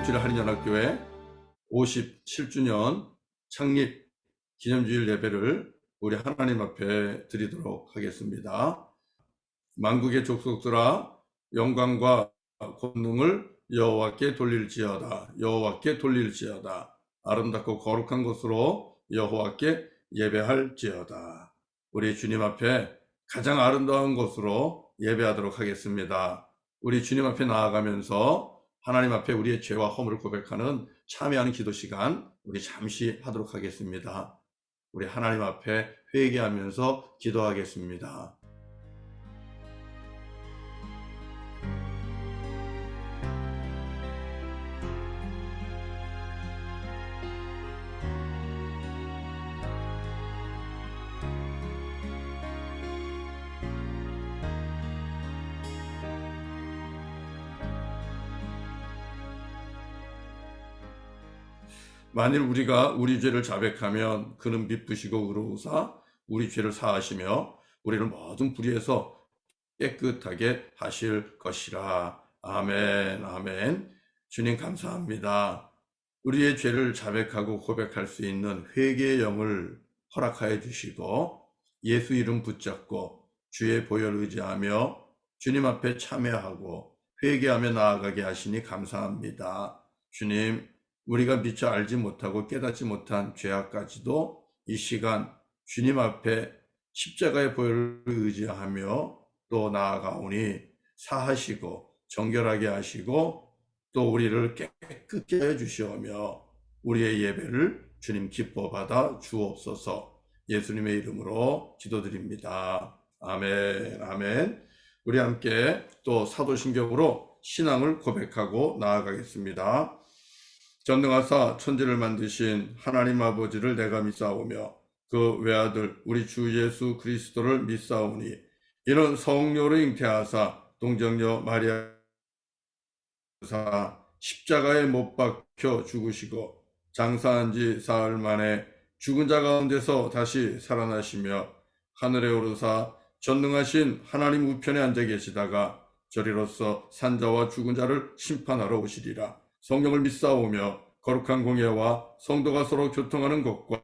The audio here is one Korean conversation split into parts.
임주일 할인연합교회 57주년 창립 기념주일 예배를 우리 하나님 앞에 드리도록 하겠습니다. 만국의 족속들아 영광과 권능을 여호와께 돌릴지어다. 여호와께 돌릴지어다. 아름답고 거룩한 곳으로 여호와께 예배할지어다. 우리 주님 앞에 가장 아름다운 곳으로 예배하도록 하겠습니다. 우리 주님 앞에 나아가면서 하나님 앞에 우리의 죄와 허물을 고백하는 참여하는 기도 시간 우리 잠시 하도록 하겠습니다. 우리 하나님 앞에 회개하면서 기도하겠습니다. 만일 우리가 우리 죄를 자백하면 그는 미쁘시고 의로우사 우리 죄를 사하시며 우리를 모든 불의에서 깨끗하게 하실 것이라. 아멘. 아멘. 주님 감사합니다. 우리의 죄를 자백하고 고백할 수 있는 회개의 영을 허락하여 주시고 예수 이름 붙잡고 주의 보혈 의지하며 주님 앞에 참여하고 회개하며 나아가게 하시니 감사합니다. 주님, 우리가 미처 알지 못하고 깨닫지 못한 죄악까지도 이 시간 주님 앞에 십자가의 보혈을 의지하며 또 나아가오니 사하시고 정결하게 하시고 또 우리를 깨끗게 해주시오며 우리의 예배를 주님 기뻐 받아 주옵소서. 예수님의 이름으로 기도드립니다. 아멘. 아멘. 우리 함께 또 사도신경으로 신앙을 고백하고 나아가겠습니다. 전능하사 천지를 만드신 하나님 아버지를 내가 믿사오며 그 외아들 우리 주 예수 그리스도를 믿사오니 이는 성령으로 잉태하사 동정녀 마리아 십자가에 못 박혀 죽으시고 장사한 지 사흘 만에 죽은 자 가운데서 다시 살아나시며 하늘에 오르사 전능하신 하나님 우편에 앉아 계시다가 저리로서 산자와 죽은 자를 심판하러 오시리라. 성령을 믿사오며 거룩한 공예와 성도가 서로 교통하는 것과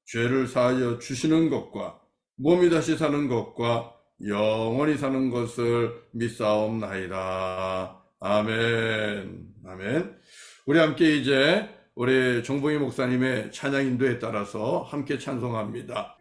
죄를 사하여 주시는 것과 몸이 다시 사는 것과 영원히 사는 것을 믿사옵나이다. 아멘. 아멘. 우리 함께 이제 우리 정봉희 목사님의 찬양 인도에 따라서 함께 찬송합니다.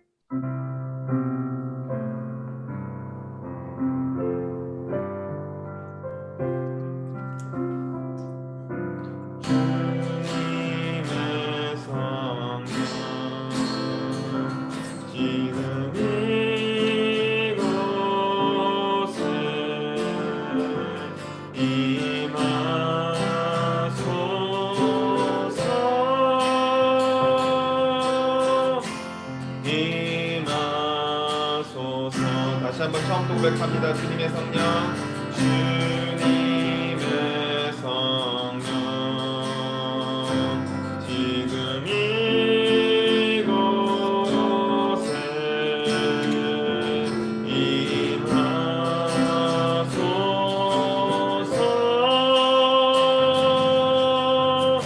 다시 한번 처음부터 고백합니다. 주님의 성령, 주님의 성령, 지금 이곳에 임하소서. 주님의 성령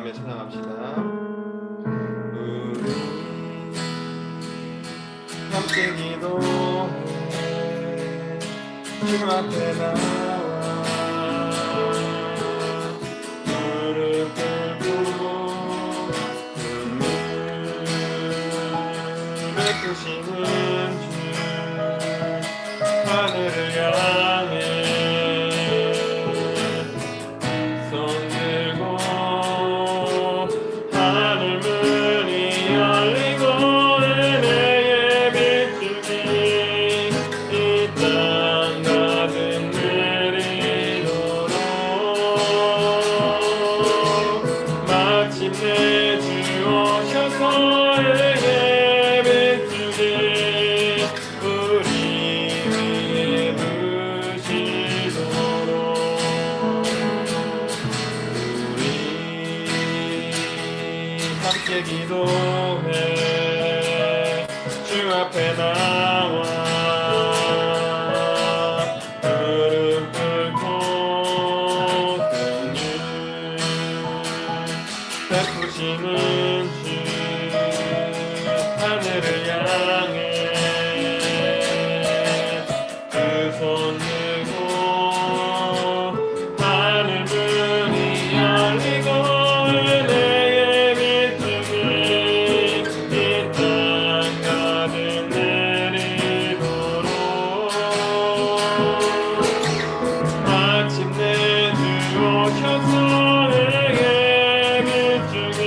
기도하며 찬양합시다. 우리 함께 기도해 주 앞에 나와 무릎 꿇고 눈물을 베푸시는 주 하늘을 향해 손 들고 하늘 문이 열리고 은혜의 빛들이 이 땅 가득 내리도록 마침내 주 오셔서 은혜의 빛들이 우리 위에 부시도록 우리 함께 기도해 주 앞에 나와 무릎 꿇고 긍휼 베푸시는 주 하늘을 향해 그 손 들고 하늘 문이 열리고 은혜의 빛들이 이 땅 가득 내리도록 마침내 주 오셔서 은혜의 빛들이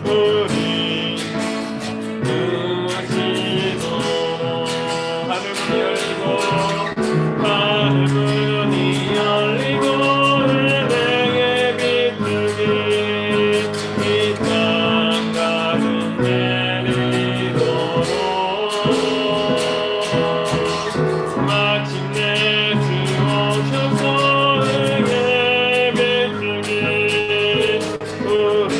우리 부시도록 하늘 문이 열리고 은혜의 빛들이 이 땅 가득 내리도록 마침내 주 오셔서 은혜의 빛들이 우리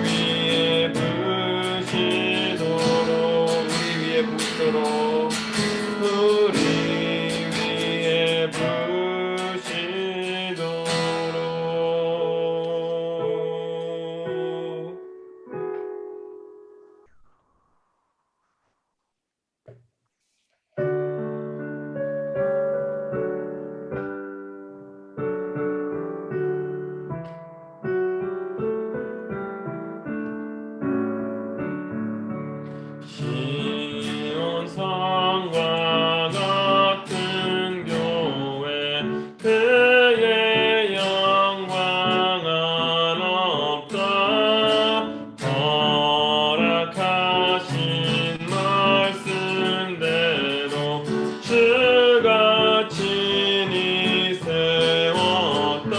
위에 부시도록 우리 위에 부시도록 시온 성과 같은 교회 그의 영광은 없다 허락하신 말씀대로 주가 친히 세웠다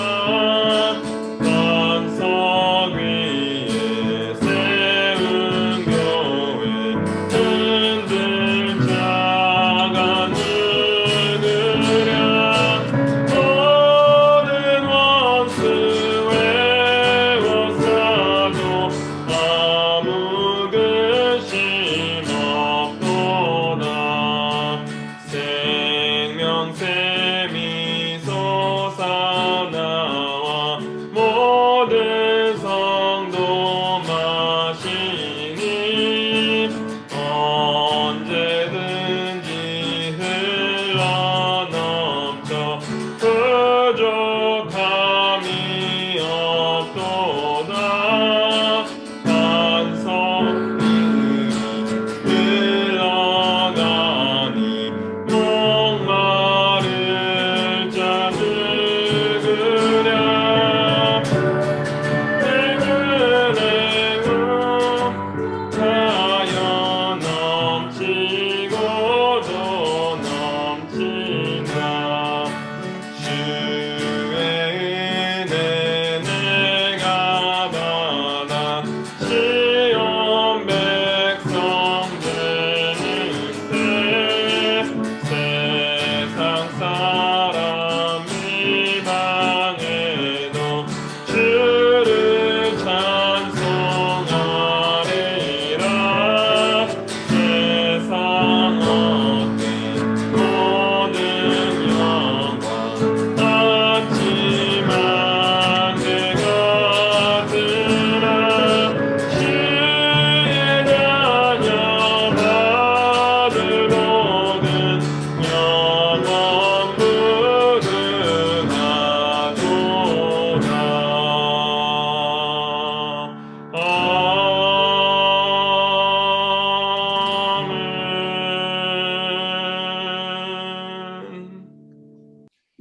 반석 위에 세운 교회 흔들 자가 누구랴 모든 원수 외워싸도 아무 근심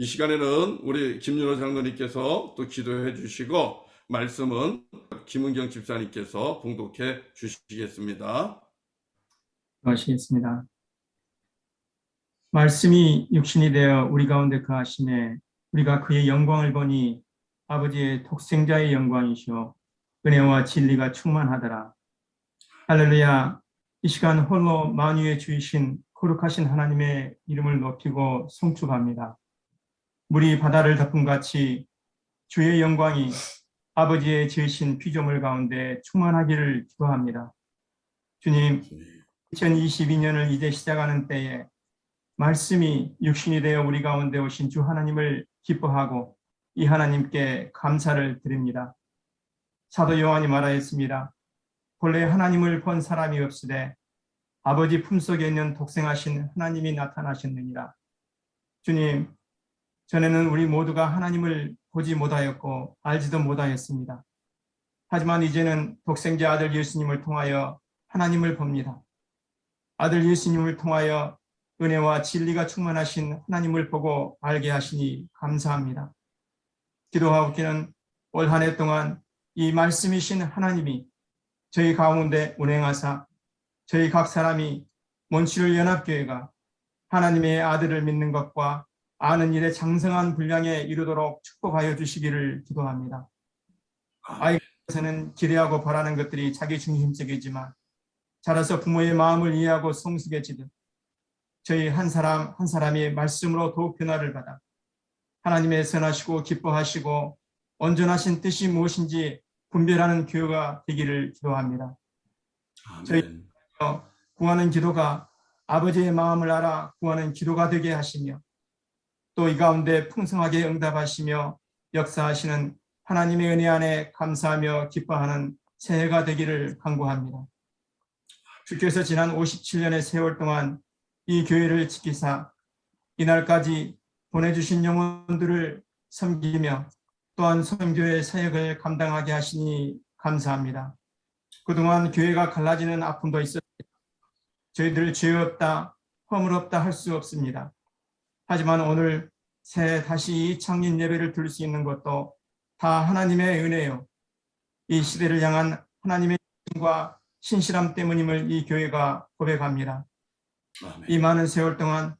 이 시간에는 우리 김윤호 장로님께서 또 기도해 주시고 말씀은 김은경 집사님께서 봉독해 주시겠습니다. 하시겠습니다. 말씀이 육신이 되어 우리 가운데 거하심에 우리가 그의 영광을 보니 아버지의 독생자의 영광이시오 은혜와 진리가 충만하더라. 할렐루야. 이 시간 홀로 만유의 주이신 거룩하신 하나님의 이름을 높이고 송축합니다. 물이 바다를 덮은 같이 주의 영광이 아버지의 지으신 피조물 가운데 충만하기를 기도합니다. 주님, 2022년을 이제 시작하는 때에 말씀이 육신이 되어 우리 가운데 오신 주 하나님을 기뻐하고 이 하나님께 감사를 드립니다. 사도 요한이 말하였습니다. 본래 하나님을 본 사람이 없으되 아버지 품속에 있는 독생하신 하나님이 나타나셨느니라. 주님, 전에는 우리 모두가 하나님을 보지 못하였고 알지도 못하였습니다. 하지만 이제는 독생자 아들 예수님을 통하여 하나님을 봅니다. 아들 예수님을 통하여 은혜와 진리가 충만하신 하나님을 보고 알게 하시니 감사합니다. 기도하옵기는 올 한 해 동안 이 말씀이신 하나님이 저희 가운데 운행하사 저희 각 사람이 몬트리올 연합교회가 하나님의 아들을 믿는 것과 아는 일에 장성한 분량에 이르도록 축복하여 주시기를 기도합니다. 아이에서는 기대하고 바라는 것들이 자기 중심적이지만 자라서 부모의 마음을 이해하고 성숙해지듯 저희 한 사람 한 사람이 말씀으로 더욱 변화를 받아 하나님의 선하시고 기뻐하시고 온전하신 뜻이 무엇인지 분별하는 교회가 되기를 기도합니다. 저희 구하는 기도가 아버지의 마음을 알아 구하는 기도가 되게 하시며 또 이 가운데 풍성하게 응답하시며 역사하시는 하나님의 은혜 안에 감사하며 기뻐하는 새해가 되기를 간구합니다. 주께서 지난 57년의 세월 동안 이 교회를 지키사 이날까지 보내주신 영혼들을 섬기며 또한 선교의 사역을 감당하게 하시니 감사합니다. 그동안 교회가 갈라지는 아픔도 있었습니다. 저희들 죄 없다, 허물 없다 할 수 없습니다. 하지만 오늘 새 다시 이 창립 예배를 드릴 수 있는 것도 다 하나님의 은혜요. 이 시대를 향한 하나님의 힘과 신실함 때문임을 이 교회가 고백합니다. 아멘. 이 많은 세월 동안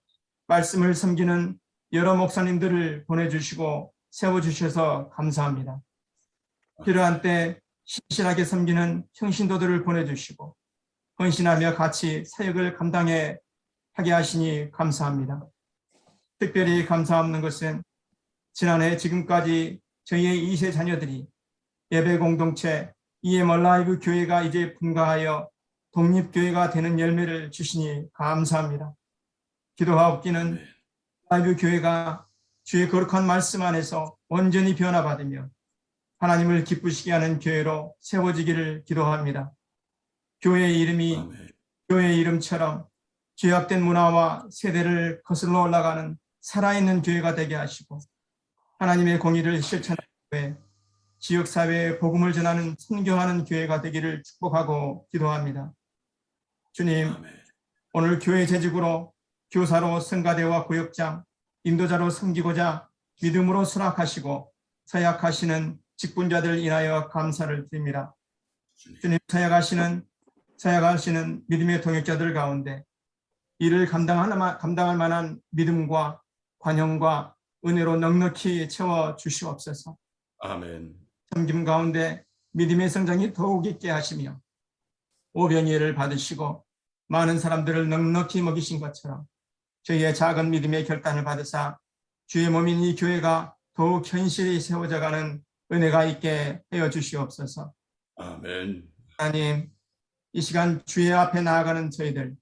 말씀을 섬기는 여러 목사님들을 보내주시고 세워주셔서 감사합니다. 필요한 때 신실하게 섬기는 형신도들을 보내주시고 헌신하며 같이 사역을 감당해 하게 하시니 감사합니다. 특별히 감사하는 것은 지난해 지금까지 저희의 2세 자녀들이 예배 공동체 EM 라이브 교회가 이제 분가하여 독립교회가 되는 열매를 주시니 감사합니다. 기도하옵기는 라이브 교회가 주의 거룩한 말씀 안에서 온전히 변화받으며 하나님을 기쁘시게 하는 교회로 세워지기를 기도합니다. 교회의 이름이 교회의 이름처럼 죄악된 문화와 세대를 거슬러 올라가는 살아있는 교회가 되게 하시고 하나님의 공의를 실천하는 교회, 지역사회에 복음을 전하는 선교하는 교회가 되기를 축복하고 기도합니다. 주님, 오늘 교회 재직으로 교사로 성가대와 구역장, 인도자로 섬기고자 믿음으로 수락하시고 사역하시는 직분자들 인하여 감사를 드립니다. 주님, 사역하시는 믿음의 동역자들 가운데 이를 감당할 만한 믿음과 관용과 은혜로 넉넉히 채워 주시옵소서. 아멘. 섬김 가운데 믿음의 성장이 더욱 있게 하시며 오병이어를 받으시고 많은 사람들을 넉넉히 먹이신 것처럼 저희의 작은 믿음의 결단을 받으사 주의 몸인 이 교회가 더욱 현실히 세워져가는 은혜가 있게 하여 주시옵소서. 아멘. 하나님, 이 시간 주의 앞에 나아가는 저희들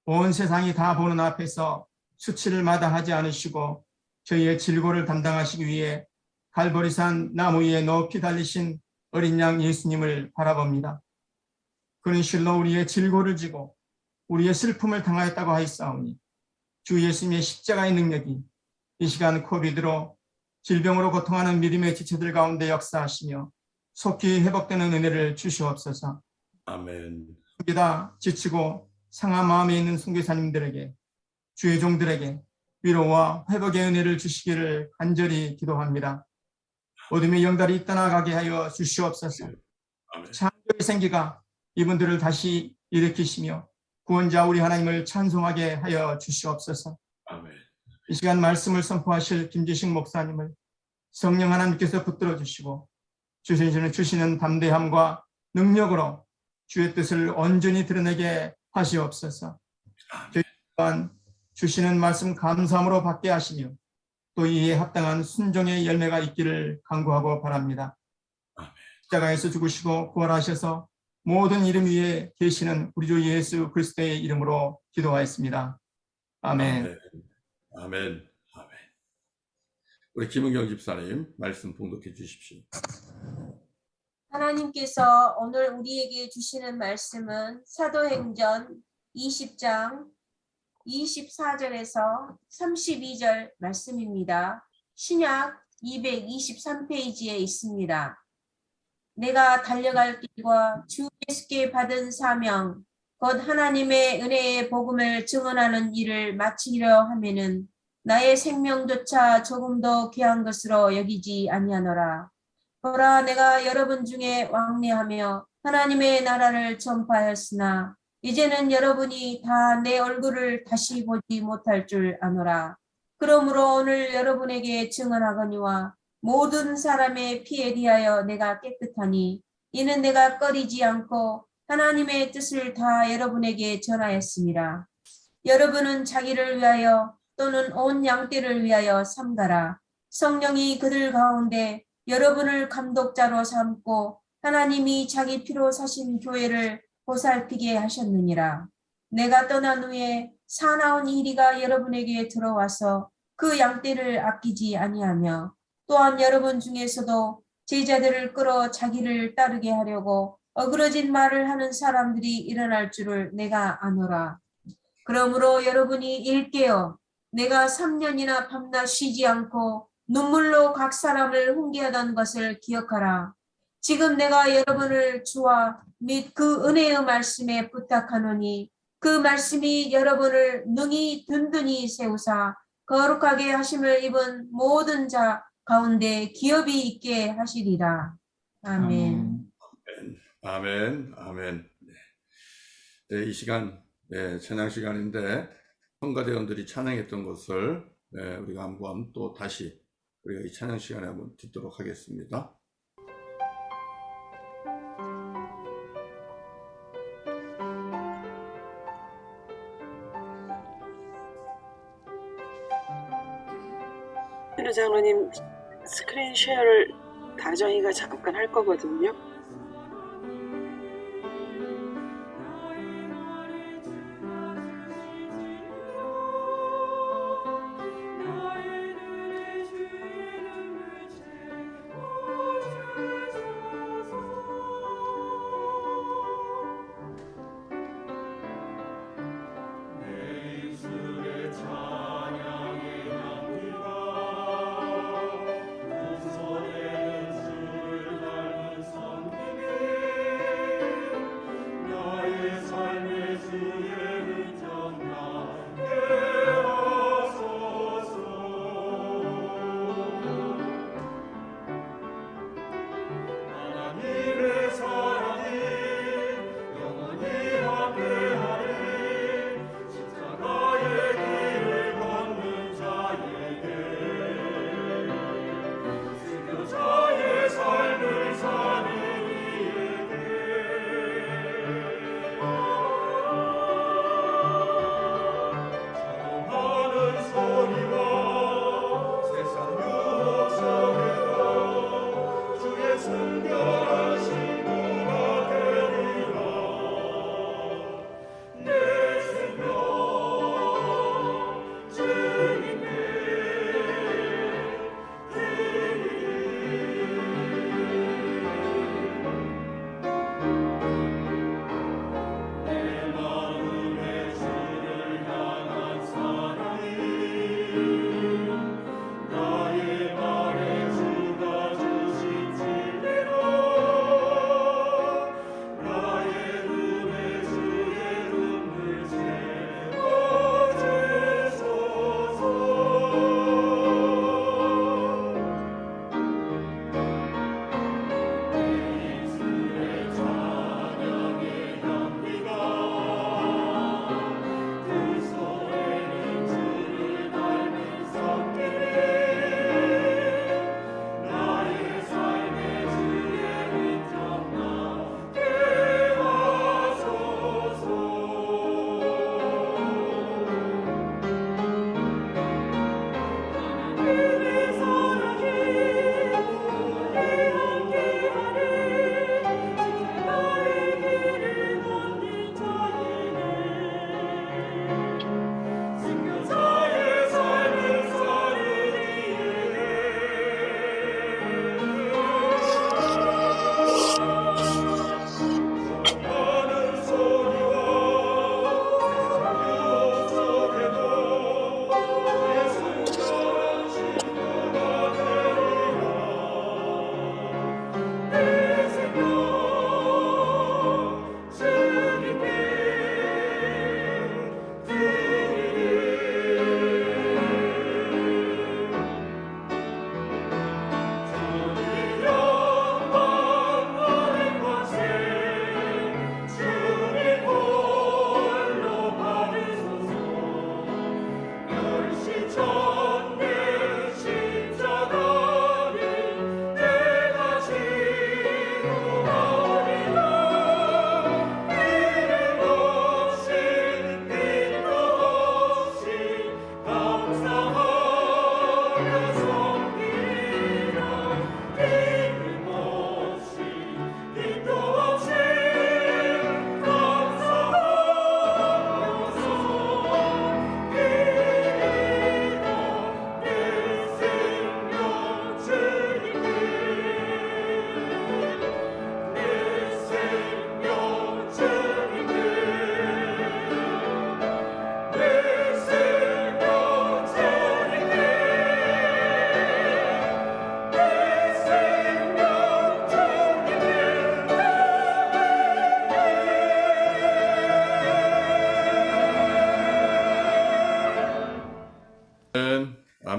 온 세상이 다 보는 앞에서 수치를 마다하지 않으시고 저희의 질고를 담당하시기 위해 갈보리산 나무 위에 높이 달리신 어린 양 예수님을 바라봅니다. 그는 실로 우리의 질고를 지고 우리의 슬픔을 당하였다고 하였사오니 주 예수님의 십자가의 능력이 이 시간 코비드로 질병으로 고통하는 믿음의 지체들 가운데 역사하시며 속히 회복되는 은혜를 주시옵소서. 아멘. 지치고 상한 마음에 있는 선교사님들에게 주의 종들에게 위로와 회복의 은혜를 주시기를 간절히 기도합니다. 어둠의 영달이 떠나가게 하여 주시옵소서. 아멘. 창조의 생기가 이분들을 다시 일으키시며 구원자 우리 하나님을 찬송하게 하여 주시옵소서. 아멘. 이 시간 말씀을 선포하실 김지식 목사님을 성령 하나님께서 붙들어 주시고 주시는 담대함과 능력으로 주의 뜻을 온전히 드러내게 하시옵소서. 저희 또한 주시는 말씀 감사함으로 받게 하시며 또 이에 합당한 순종의 열매가 있기를 간구하고 바랍니다. 아멘. 십자가에서 죽으시고 부활하셔서 모든 이름 위에 계시는 우리 주 예수 그리스도의 이름으로 기도하였습니다. 아멘. 아멘. 아멘. 아멘. 우리 김은경 집사님 말씀 봉독해 주십시오. 하나님께서 오늘 우리에게 주시는 말씀은 사도행전 20장 24절에서 32절 말씀입니다. 신약 223페이지에 있습니다. 내가 달려갈 길과 주 예수께 받은 사명, 곧 하나님의 은혜의 복음을 증언하는 일을 마치려 하면은 나의 생명조차 조금 더 귀한 것으로 여기지 아니하노라. 보라, 내가 여러분 중에 왕래하며 하나님의 나라를 전파하였으나 이제는 여러분이 다 내 얼굴을 다시 보지 못할 줄 아노라. 그러므로 오늘 여러분에게 증언하거니와 모든 사람의 피에 대하여 내가 깨끗하니 이는 내가 꺼리지 않고 하나님의 뜻을 다 여러분에게 전하였습니다. 여러분은 자기를 위하여 또는 온 양떼를 위하여 삼가라. 성령이 그들 가운데 여러분을 감독자로 삼고 하나님이 자기 피로 사신 교회를 보살피게 하셨느니라. 내가 떠난 후에 사나운 이리가 여러분에게 들어와서 그 양떼를 아끼지 아니하며 또한 여러분 중에서도 제자들을 끌어 자기를 따르게 하려고 어그러진 말을 하는 사람들이 일어날 줄을 내가 아노라. 그러므로 여러분이 일깨어 내가 3년이나 밤낮 쉬지 않고 눈물로 각 사람을 훈계하던 것을 기억하라. 지금 내가 여러분을 주와 및 그 은혜의 말씀에 부탁하노니 그 말씀이 여러분을 능히 든든히 세우사 거룩하게 하심을 입은 모든 자 가운데 기업이 있게 하시리라. 아멘. 아멘. 아멘. 네, 이 시간 찬양 시간인데 성가대원들이 찬양했던 것을 우리가 한번 또 다시 우리가 이 찬양 시간에 한번 듣도록 하겠습니다. 현우 장로님 스크린 쉐어를 다정이가 잠깐 할 거거든요.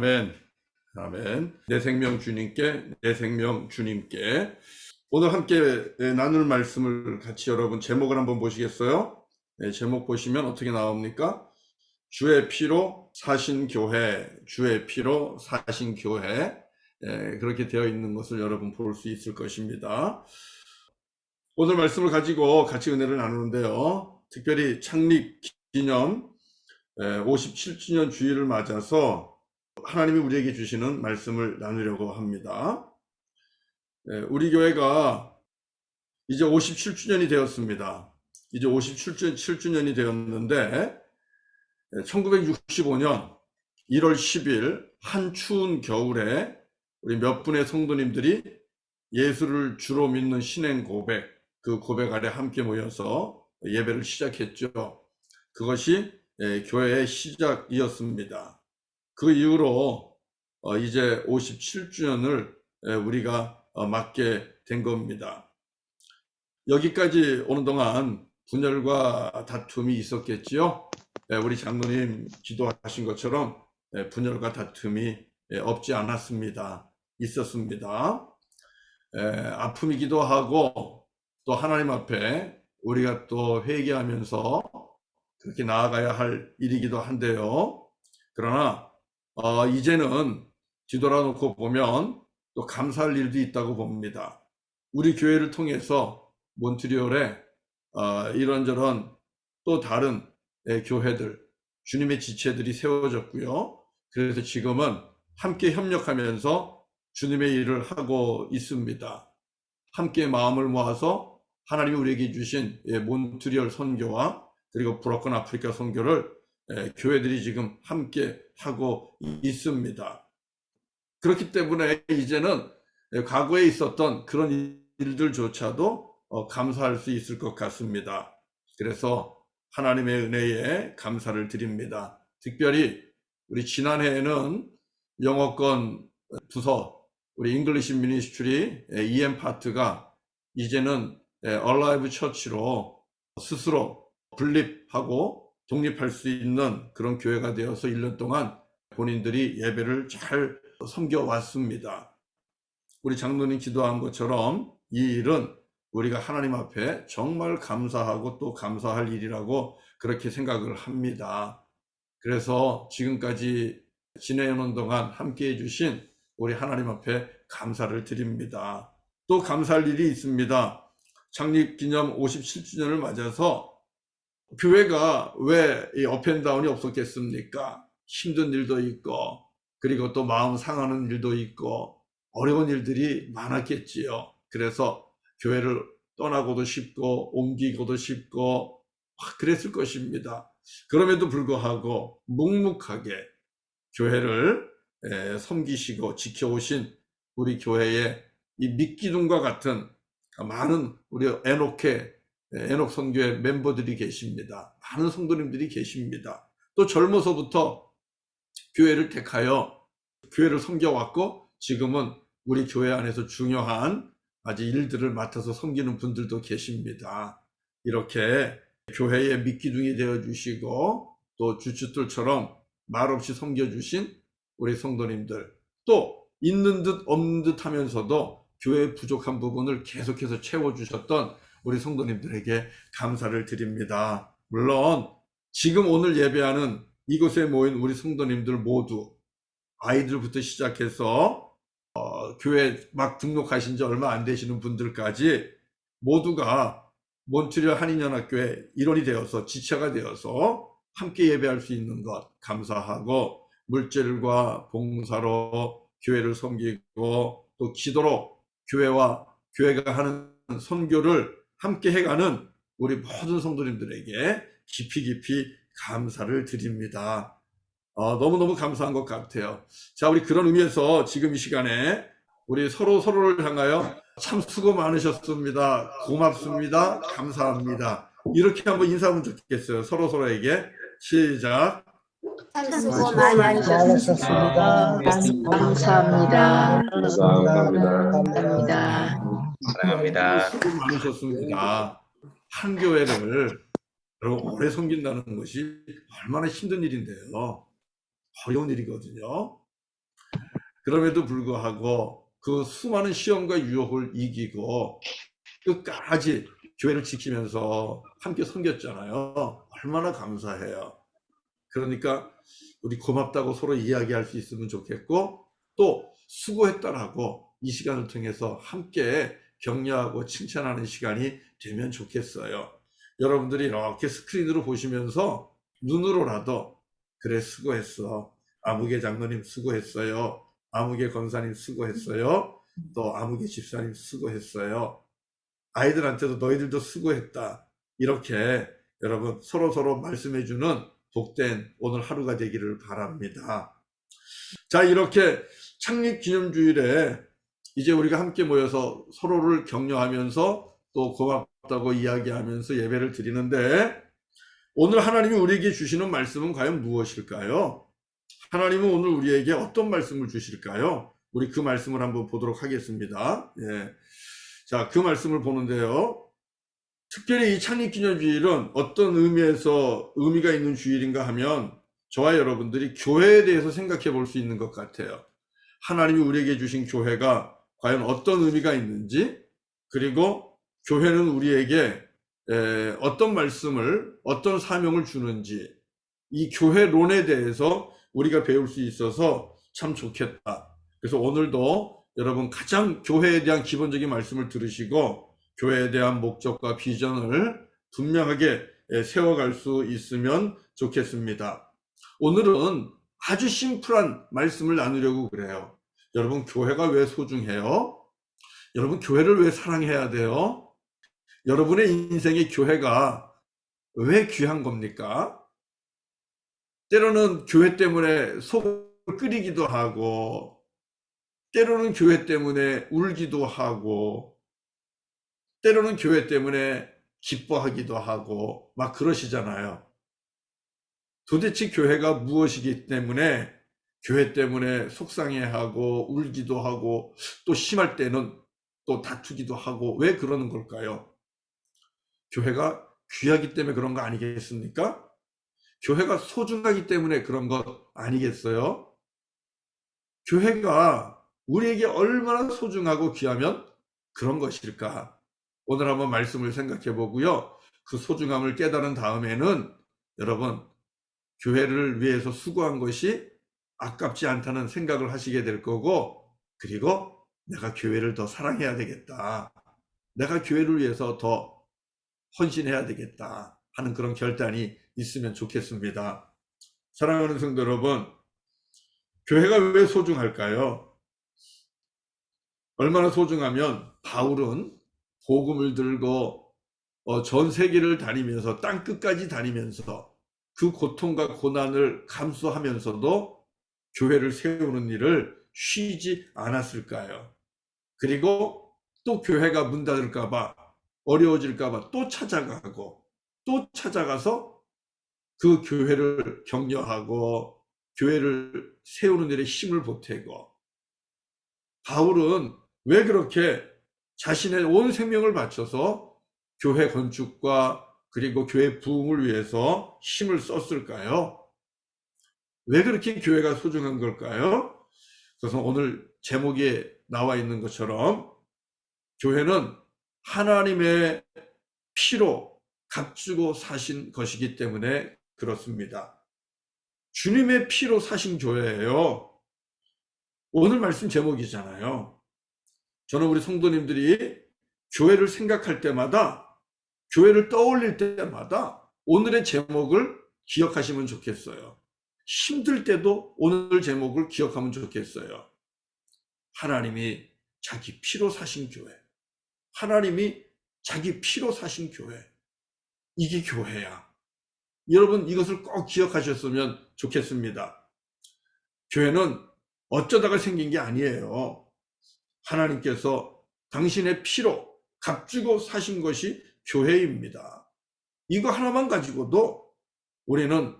아멘. 아멘. 내 생명 주님께, 내 생명 주님께. 오늘 함께 나눌 말씀을 같이 여러분 제목을 한번 보시겠어요? 네, 제목 보시면 어떻게 나옵니까? 주의 피로 사신 교회, 주의 피로 사신 교회. 그렇게 되어 있는 것을 여러분 볼 수 있을 것입니다. 오늘 말씀을 가지고 같이 은혜를 나누는데요. 특별히 창립 기념 57주년 주일을 맞아서 하나님이 우리에게 주시는 말씀을 나누려고 합니다. 우리 교회가 이제 57주년이 되었습니다. 이제 57주년이 되었는데 1965년 1월 10일 한 추운 겨울에 우리 몇 분의 성도님들이 예수를 주로 믿는 신앙 고백, 그 고백 아래 함께 모여서 예배를 시작했죠. 그것이 교회의 시작이었습니다. 그 이후로 이제 57주년을 우리가 맞게 된 겁니다. 여기까지 오는 동안 분열과 다툼이 있었겠지요. 우리 장로님 기도하신 것처럼 분열과 다툼이 없지 않았습니다. 있었습니다. 아픔이기도 하고 또 하나님 앞에 우리가 또 회개하면서 그렇게 나아가야 할 일이기도 한데요. 그러나 이제는 뒤돌아놓고 보면 또 감사할 일도 있다고 봅니다. 우리 교회를 통해서 몬트리올에 이런저런 또 다른 교회들, 주님의 지체들이 세워졌고요. 그래서 지금은 함께 협력하면서 주님의 일을 하고 있습니다. 함께 마음을 모아서 하나님이 우리에게 주신 몬트리올 선교와 그리고 브로큰 아프리카 선교를 교회들이 지금 함께 하고 있습니다. 그렇기 때문에 이제는 과거에 있었던 그런 일들조차도 감사할 수 있을 것 같습니다. 그래서 하나님의 은혜에 감사를 드립니다. 특별히 우리 지난해에는 영어권 부서 우리 잉글리시 미니스트리 EM 파트가 이제는 얼라이브 처치로 스스로 분립하고 독립할 수 있는 그런 교회가 되어서 1년 동안 본인들이 예배를 잘 섬겨왔습니다. 우리 장로님 기도한 것처럼 이 일은 우리가 하나님 앞에 정말 감사하고 또 감사할 일이라고 그렇게 생각을 합니다. 그래서 지금까지 지내오는 동안 함께해 주신 우리 하나님 앞에 감사를 드립니다. 또 감사할 일이 있습니다. 창립기념 57주년을 맞아서 교회가 왜 이 업앤다운이 없었겠습니까? 힘든 일도 있고 그리고 또 마음 상하는 일도 있고 어려운 일들이 많았겠지요. 그래서 교회를 떠나고도 싶고 옮기고도 싶고 그랬을 것입니다. 그럼에도 불구하고 묵묵하게 교회를 섬기시고 지켜오신 우리 교회의 이 밑기둥과 같은 많은 우리 에녹 선교회 멤버들이 계십니다. 많은 성도님들이 계십니다. 또 젊어서부터 교회를 택하여 교회를 섬겨왔고 지금은 우리 교회 안에서 중요한 아주 일들을 맡아서 섬기는 분들도 계십니다. 이렇게 교회의 밑기둥이 되어주시고 또 주춧돌처럼 말없이 섬겨주신 우리 성도님들, 또 있는 듯 없는 듯 하면서도 교회의 부족한 부분을 계속해서 채워주셨던 우리 성도님들에게 감사를 드립니다. 물론 지금 오늘 예배하는 이곳에 모인 우리 성도님들 모두 아이들부터 시작해서 교회 막 등록하신 지 얼마 안 되시는 분들까지 모두가 몬트리올 한인연합교회 일원이 되어서 지체가 되어서 함께 예배할 수 있는 것 감사하고 물질과 봉사로 교회를 섬기고 또 기도로 교회가 하는 선교를 함께 해가는 우리 모든 성도님들에게 깊이 감사를 드립니다. 너무너무 감사한 것 같아요. 자, 우리 그런 의미에서 지금 이 시간에 우리 서로를 향하여 참 수고 많으셨습니다. 고맙습니다. 감사합니다. 이렇게 한번 인사하면 좋겠어요. 서로에게. 시작. 수고 많으셨습니다. 감사합니다. 사랑합니다. 수고 많으셨습니다. 한 교회를 여러분 오래 섬긴다는 것이 얼마나 힘든 일인데요. 어려운 일이거든요. 그럼에도 불구하고 그 수많은 시험과 유혹을 이기고 끝까지 교회를 지키면서 함께 섬겼잖아요. 얼마나 감사해요. 그러니까 우리 고맙다고 서로 이야기할 수 있으면 좋겠고, 또 수고했다라고 이 시간을 통해서 함께 격려하고 칭찬하는 시간이 되면 좋겠어요. 여러분들이 이렇게 스크린으로 보시면서 눈으로라도 그래 수고했어, 아무개 장로님 수고했어요, 아무개 권사님 수고했어요, 또 아무개 집사님 수고했어요, 아이들한테도 너희들도 수고했다, 이렇게 여러분 서로 말씀해주는 복된 오늘 하루가 되기를 바랍니다. 자, 이렇게 창립기념주일에 이제 우리가 함께 모여서 서로를 격려하면서 또 고맙다고 이야기하면서 예배를 드리는데, 오늘 하나님이 우리에게 주시는 말씀은 과연 무엇일까요? 하나님은 오늘 우리에게 어떤 말씀을 주실까요? 우리 그 말씀을 한번 보도록 하겠습니다. 예. 자, 그 말씀을 보는데요. 특별히 이 창립기념주일은 어떤 의미가 있는 주일인가 하면, 저와 여러분들이 교회에 대해서 생각해 볼 수 있는 것 같아요. 하나님이 우리에게 주신 교회가 과연 어떤 의미가 있는지, 그리고 교회는 우리에게 어떤 말씀을, 어떤 사명을 주는지, 이 교회론에 대해서 우리가 배울 수 있어서 참 좋겠다. 그래서 오늘도 여러분 가장 교회에 대한 기본적인 말씀을 들으시고 교회에 대한 목적과 비전을 분명하게 세워갈 수 있으면 좋겠습니다. 오늘은 아주 심플한 말씀을 나누려고 그래요. 여러분, 교회가 왜 소중해요? 여러분, 교회를 왜 사랑해야 돼요? 여러분의 인생의 교회가 왜 귀한 겁니까? 때로는 교회 때문에 속을 끓이기도 하고, 때로는 교회 때문에 울기도 하고, 때로는 교회 때문에 기뻐하기도 하고 막 그러시잖아요. 도대체 교회가 무엇이기 때문에 교회 때문에 속상해하고 울기도 하고 또 심할 때는 또 다투기도 하고 왜 그러는 걸까요? 교회가 귀하기 때문에 그런 거 아니겠습니까? 교회가 소중하기 때문에 그런 것 아니겠어요? 교회가 우리에게 얼마나 소중하고 귀하면 그런 것일까? 오늘 한번 말씀을 생각해 보고요. 그 소중함을 깨달은 다음에는 여러분, 교회를 위해서 수고한 것이 아깝지 않다는 생각을 하시게 될 거고, 그리고 내가 교회를 더 사랑해야 되겠다, 내가 교회를 위해서 더 헌신해야 되겠다 하는 그런 결단이 있으면 좋겠습니다. 사랑하는 성도 여러분, 교회가 왜 소중할까요? 얼마나 소중하면 바울은 복음을 들고 전 세계를 다니면서 땅 끝까지 다니면서 그 고통과 고난을 감수하면서도 교회를 세우는 일을 쉬지 않았을까요? 그리고 또 교회가 문 닫을까 봐, 어려워질까 봐 또 찾아가고 또 찾아가서 그 교회를 격려하고 교회를 세우는 일에 힘을 보태고, 바울은 왜 그렇게 자신의 온 생명을 바쳐서 교회 건축과 그리고 교회 부흥을 위해서 힘을 썼을까요? 왜 그렇게 교회가 소중한 걸까요? 그래서 오늘 제목에 나와 있는 것처럼 교회는 하나님의 피로 값주고 사신 것이기 때문에 그렇습니다. 주님의 피로 사신 교회예요. 오늘 말씀 제목이잖아요. 저는 우리 성도님들이 교회를 생각할 때마다, 교회를 떠올릴 때마다 오늘의 제목을 기억하시면 좋겠어요. 힘들 때도 오늘 제목을 기억하면 좋겠어요. 하나님이 자기 피로 사신 교회, 하나님이 자기 피로 사신 교회, 이게 교회야. 여러분, 이것을 꼭 기억하셨으면 좋겠습니다. 교회는 어쩌다가 생긴 게 아니에요. 하나님께서 당신의 피로 값주고 사신 것이 교회입니다. 이거 하나만 가지고도 우리는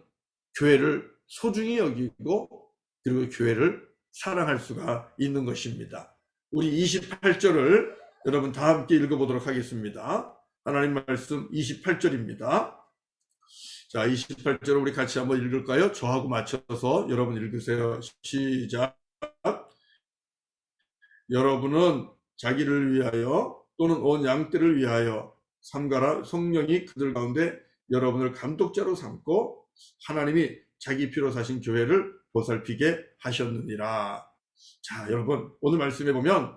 교회를 소중히 여기고 그리고 교회를 사랑할 수가 있는 것입니다. 우리 28절을 여러분 다 함께 읽어보도록 하겠습니다. 하나님 말씀 28절입니다. 자, 28절을 우리 같이 한번 읽을까요? 저하고 맞춰서 여러분 읽으세요. 시작. 여러분은 자기를 위하여 또는 온 양떼를 위하여 삼가라. 성령이 그들 가운데 여러분을 감독자로 삼고 하나님이 자기 피로 사신 교회를 보살피게 하셨느니라. 자, 여러분, 오늘 말씀해 보면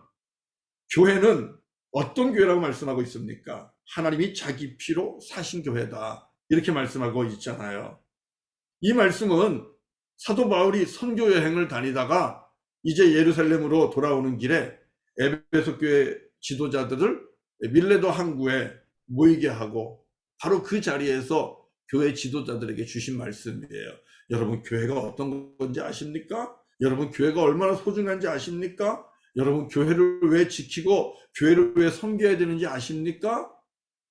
교회는 어떤 교회라고 말씀하고 있습니까? 하나님이 자기 피로 사신 교회다, 이렇게 말씀하고 있잖아요. 이 말씀은 사도 바울이 선교 여행을 다니다가 이제 예루살렘으로 돌아오는 길에 에베소 교회 지도자들을 밀레도 항구에 모이게 하고 바로 그 자리에서 교회 지도자들에게 주신 말씀이에요. 여러분, 교회가 어떤 건지 아십니까? 여러분, 교회가 얼마나 소중한지 아십니까? 여러분, 교회를 왜 지키고 교회를 왜 섬겨야 되는지 아십니까?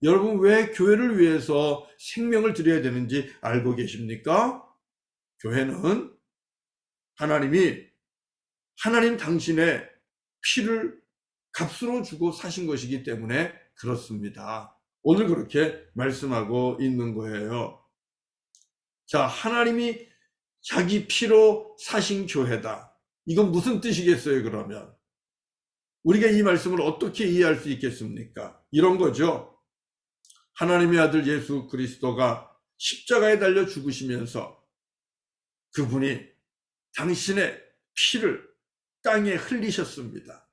여러분, 왜 교회를 위해서 생명을 드려야 되는지 알고 계십니까? 교회는 하나님 당신의 피를 값으로 주고 사신 것이기 때문에 그렇습니다. 오늘 그렇게 말씀하고 있는 거예요. 자, 하나님이 자기 피로 사신 교회다. 이건 무슨 뜻이겠어요, 그러면? 우리가 이 말씀을 어떻게 이해할 수 있겠습니까? 이런 거죠. 하나님의 아들 예수 그리스도가 십자가에 달려 죽으시면서 그분이 당신의 피를 땅에 흘리셨습니다.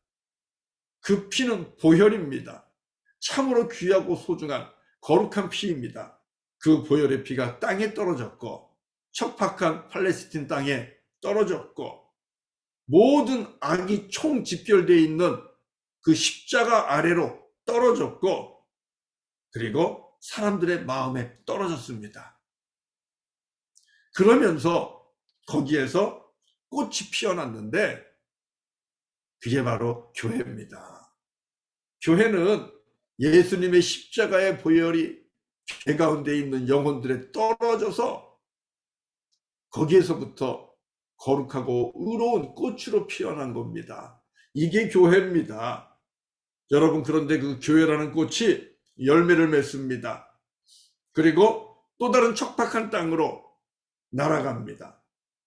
그 피는 보혈입니다. 참으로 귀하고 소중한 거룩한 피입니다. 그 보혈의 피가 땅에 떨어졌고 척박한 팔레스틴 땅에 떨어졌고 모든 악이 총 집결되어 있는 그 십자가 아래로 떨어졌고 그리고 사람들의 마음에 떨어졌습니다. 그러면서 거기에서 꽃이 피어났는데 그게 바로 교회입니다. 교회는 예수님의 십자가의 보혈이 죄 가운데 있는 영혼들에 떨어져서 거기에서부터 거룩하고 의로운 꽃으로 피어난 겁니다. 이게 교회입니다. 여러분, 그런데 그 교회라는 꽃이 열매를 맺습니다. 그리고 또 다른 척박한 땅으로 날아갑니다.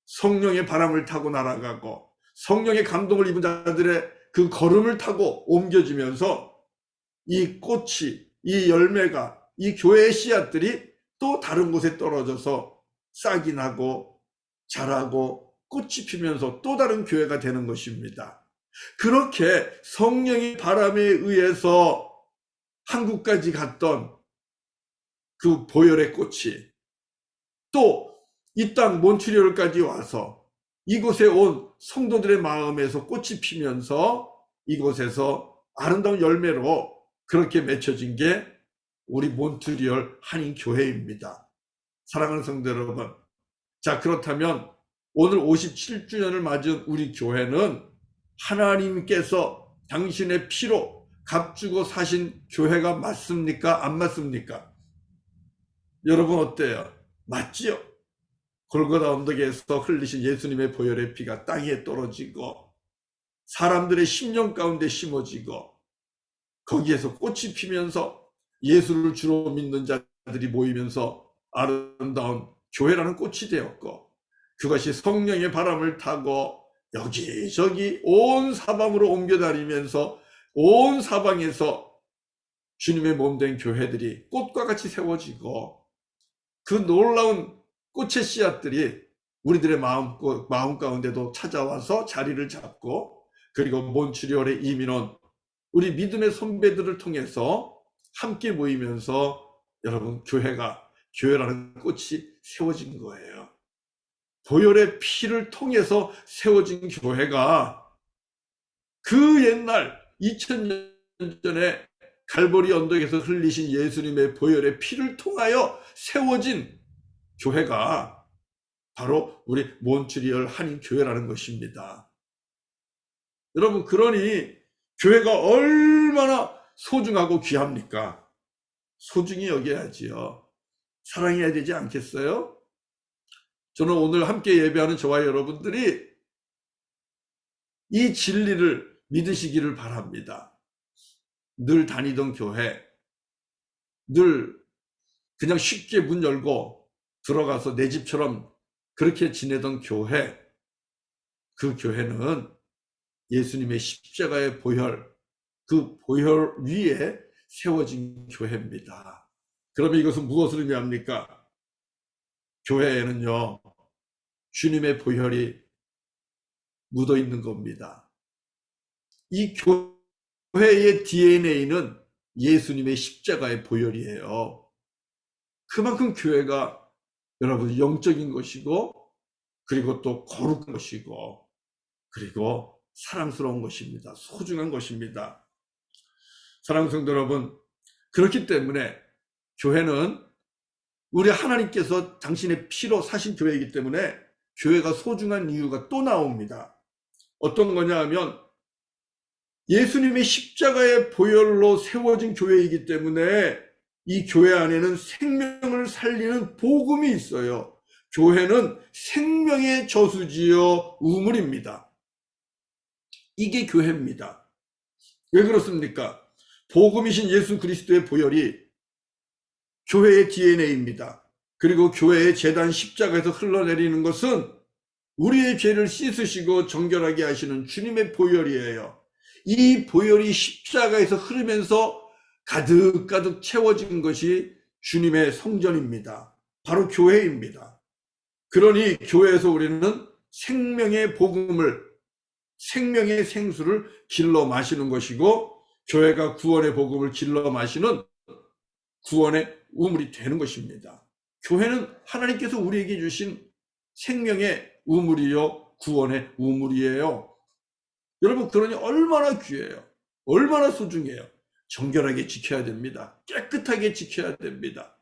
성령의 바람을 타고 날아가고 성령의 감동을 입은 자들의 그 걸음을 타고 옮겨지면서 이 꽃이, 이 열매가, 이 교회의 씨앗들이 또 다른 곳에 떨어져서 싹이 나고 자라고 꽃이 피면서 또 다른 교회가 되는 것입니다. 그렇게 성령의 바람에 의해서 한국까지 갔던 그 보혈의 꽃이 또 이 땅 몬트리올까지 와서 이곳에 온 성도들의 마음에서 꽃이 피면서 이곳에서 아름다운 열매로 그렇게 맺혀진 게 우리 몬트리올 한인교회입니다. 사랑하는 성도 여러분, 자, 그렇다면 오늘 57주년을 맞은 우리 교회는 하나님께서 당신의 피로 값주고 사신 교회가 맞습니까? 안 맞습니까? 여러분, 어때요? 맞지요? 골고다 언덕에서 흘리신 예수님의 보혈의 피가 땅에 떨어지고 사람들의 심령 가운데 심어지고 거기에서 꽃이 피면서 예수를 주로 믿는 자들이 모이면서 아름다운 교회라는 꽃이 되었고 그것이 성령의 바람을 타고 여기저기 온 사방으로 옮겨다니면서 온 사방에서 주님의 몸된 교회들이 꽃과 같이 세워지고 그 놀라운 꽃의 씨앗들이 우리들의 마음 가운데도 찾아와서 자리를 잡고 그리고 몬트리올에 이민 온 우리 믿음의 선배들을 통해서 함께 모이면서 여러분, 교회라는 꽃이 세워진 거예요. 보혈의 피를 통해서 세워진 교회가 그 옛날 2000년 전에 갈보리 언덕에서 흘리신 예수님의 보혈의 피를 통하여 세워진 교회가 바로 우리 몬트리올 한인교회라는 것입니다. 여러분, 그러니 교회가 얼마나 소중하고 귀합니까? 소중히 여겨야지요. 사랑해야 되지 않겠어요? 저는 오늘 함께 예배하는 저와 여러분들이 이 진리를 믿으시기를 바랍니다. 늘 다니던 교회, 늘 그냥 쉽게 문 열고 들어가서 내 집처럼 그렇게 지내던 교회, 그 교회는 예수님의 십자가의 보혈, 그 보혈 위에 세워진 교회입니다. 그러면 이것은 무엇을 의미합니까? 교회에는요, 주님의 보혈이 묻어 있는 겁니다. 이 교회의 DNA는 예수님의 십자가의 보혈이에요. 그만큼 교회가 여러분 영적인 것이고, 그리고 또 거룩한 것이고, 그리고 사랑스러운 것입니다. 소중한 것입니다. 사랑하는 성도 여러분, 그렇기 때문에 교회는 우리 하나님께서 당신의 피로 사신 교회이기 때문에 교회가 소중한 이유가 또 나옵니다. 어떤 거냐 하면 예수님의 십자가의 보혈로 세워진 교회이기 때문에 이 교회 안에는 생명을 살리는 복음이 있어요. 교회는 생명의 저수지요 우물입니다. 이게 교회입니다. 왜 그렇습니까? 복음이신 예수 그리스도의 보혈이 교회의 DNA입니다. 그리고 교회의 제단 십자가에서 흘러내리는 것은 우리의 죄를 씻으시고 정결하게 하시는 주님의 보혈이에요. 이 보혈이 십자가에서 흐르면서 가득가득 채워진 것이 주님의 성전입니다. 바로 교회입니다. 그러니 교회에서 우리는 생명의 복음을, 생명의 생수를 길러 마시는 것이고, 교회가 구원의 복음을 길러 마시는 구원의 우물이 되는 것입니다. 교회는 하나님께서 우리에게 주신 생명의 우물이요, 구원의 우물이에요. 여러분, 그러니 얼마나 귀해요. 얼마나 소중해요. 정결하게 지켜야 됩니다. 깨끗하게 지켜야 됩니다.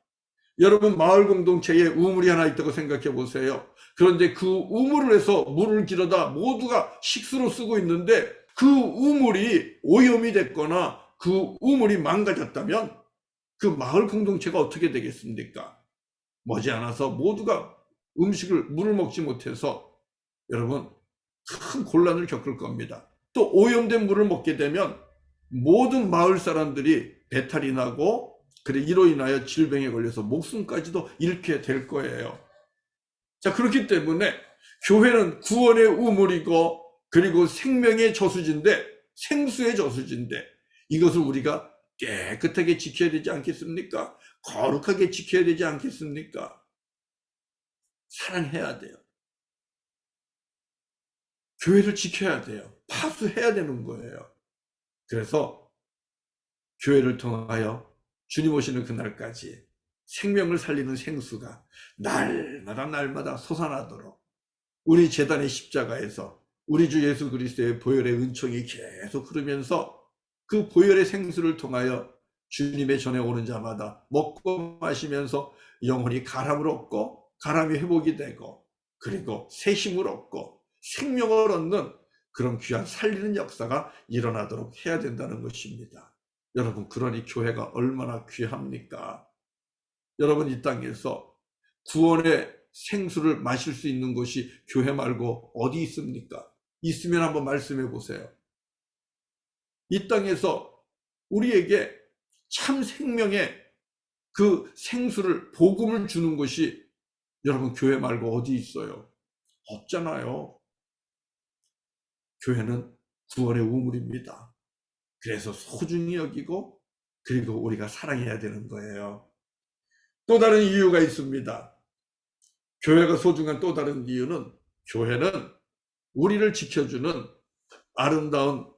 여러분, 마을 공동체에 우물이 하나 있다고 생각해 보세요. 그런데 그 우물을 해서 물을 길어다 모두가 식수로 쓰고 있는데 그 우물이 오염이 됐거나 그 우물이 망가졌다면 그 마을 공동체가 어떻게 되겠습니까? 머지않아서 모두가 물을 먹지 못해서 여러분 큰 곤란을 겪을 겁니다. 또 오염된 물을 먹게 되면 모든 마을 사람들이 배탈이 나고, 그래 이로 인하여 질병에 걸려서 목숨까지도 잃게 될 거예요. 자, 그렇기 때문에 교회는 구원의 우물이고, 그리고 생명의 저수지인데, 생수의 저수지인데, 이것을 우리가 깨끗하게 지켜야 되지 않겠습니까? 거룩하게 지켜야 되지 않겠습니까? 사랑해야 돼요. 교회를 지켜야 돼요. 파수해야 되는 거예요. 그래서 교회를 통하여 주님 오시는 그날까지 생명을 살리는 생수가 날마다 솟아나도록 우리 제단의 십자가에서 우리 주 예수 그리스도의 보혈의 은총이 계속 흐르면서 그 보혈의 생수를 통하여 주님의 전에 오는 자마다 먹고 마시면서 영혼이 가람을 얻고, 가람이 회복이 되고, 그리고 새 힘을 얻고 생명을 얻는 그런 귀한 살리는 역사가 일어나도록 해야 된다는 것입니다. 여러분, 그러니 교회가 얼마나 귀합니까? 여러분, 이 땅에서 구원의 생수를 마실 수 있는 곳이 교회 말고 어디 있습니까? 있으면 한번 말씀해 보세요. 이 땅에서 우리에게 참 생명의 그 생수를, 복음을 주는 곳이 여러분 교회 말고 어디 있어요? 없잖아요. 교회는 구원의 우물입니다. 그래서 소중히 여기고, 그리고 우리가 사랑해야 되는 거예요. 또 다른 이유가 있습니다. 교회가 소중한 또 다른 이유는, 교회는 우리를 지켜주는 아름다운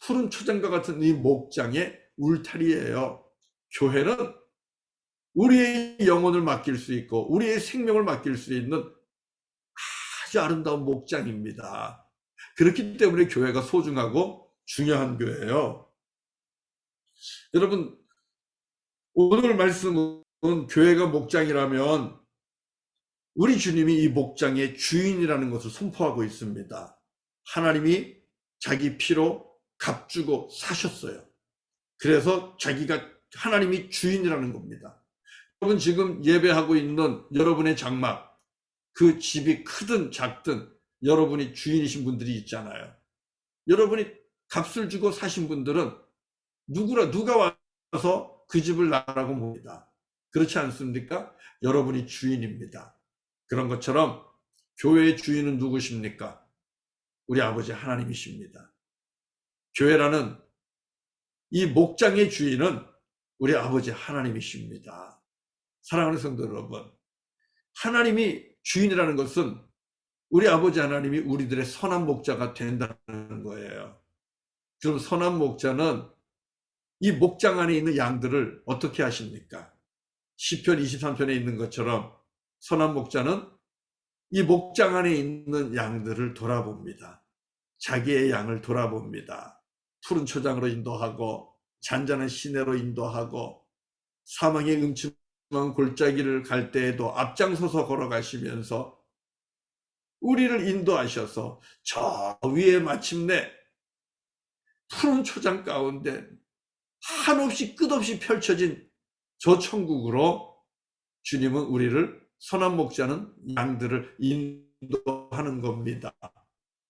푸른 초장과 같은 이 목장의 울타리예요. 교회는 우리의 영혼을 맡길 수 있고 우리의 생명을 맡길 수 있는 아주 아름다운 목장입니다. 그렇기 때문에 교회가 소중하고 중요한 교회예요. 여러분, 오늘 말씀은 교회가 목장이라면 우리 주님이 이 목장의 주인이라는 것을 선포하고 있습니다. 하나님이 자기 피로 값주고 사셨어요. 그래서 자기가, 하나님이 주인이라는 겁니다. 여러분, 지금 예배하고 있는 여러분의 장막, 그 집이 크든 작든 여러분이 주인이신 분들이 있잖아요. 여러분이 값을 주고 사신 분들은 누가 와서 그 집을 나라고 봅니다. 그렇지 않습니까? 여러분이 주인입니다. 그런 것처럼 교회의 주인은 누구십니까? 우리 아버지 하나님이십니다. 교회라는 이 목장의 주인은 우리 아버지 하나님이십니다. 사랑하는 성도 여러분, 하나님이 주인이라는 것은 우리 아버지 하나님이 우리들의 선한 목자가 된다는 거예요. 그럼 선한 목자는 이 목장 안에 있는 양들을 어떻게 하십니까? 시편 23편에 있는 것처럼 선한 목자는 이 목장 안에 있는 양들을 돌아봅니다. 자기의 양을 돌아봅니다. 푸른 초장으로 인도하고 잔잔한 시내로 인도하고 사망의 음침한 골짜기를 갈 때에도 앞장서서 걸어가시면서 우리를 인도하셔서 저 위에 마침내 푸른 초장 가운데 한없이 끝없이 펼쳐진 저 천국으로 주님은 우리를 선한 목자는 양들을 인도하는 겁니다.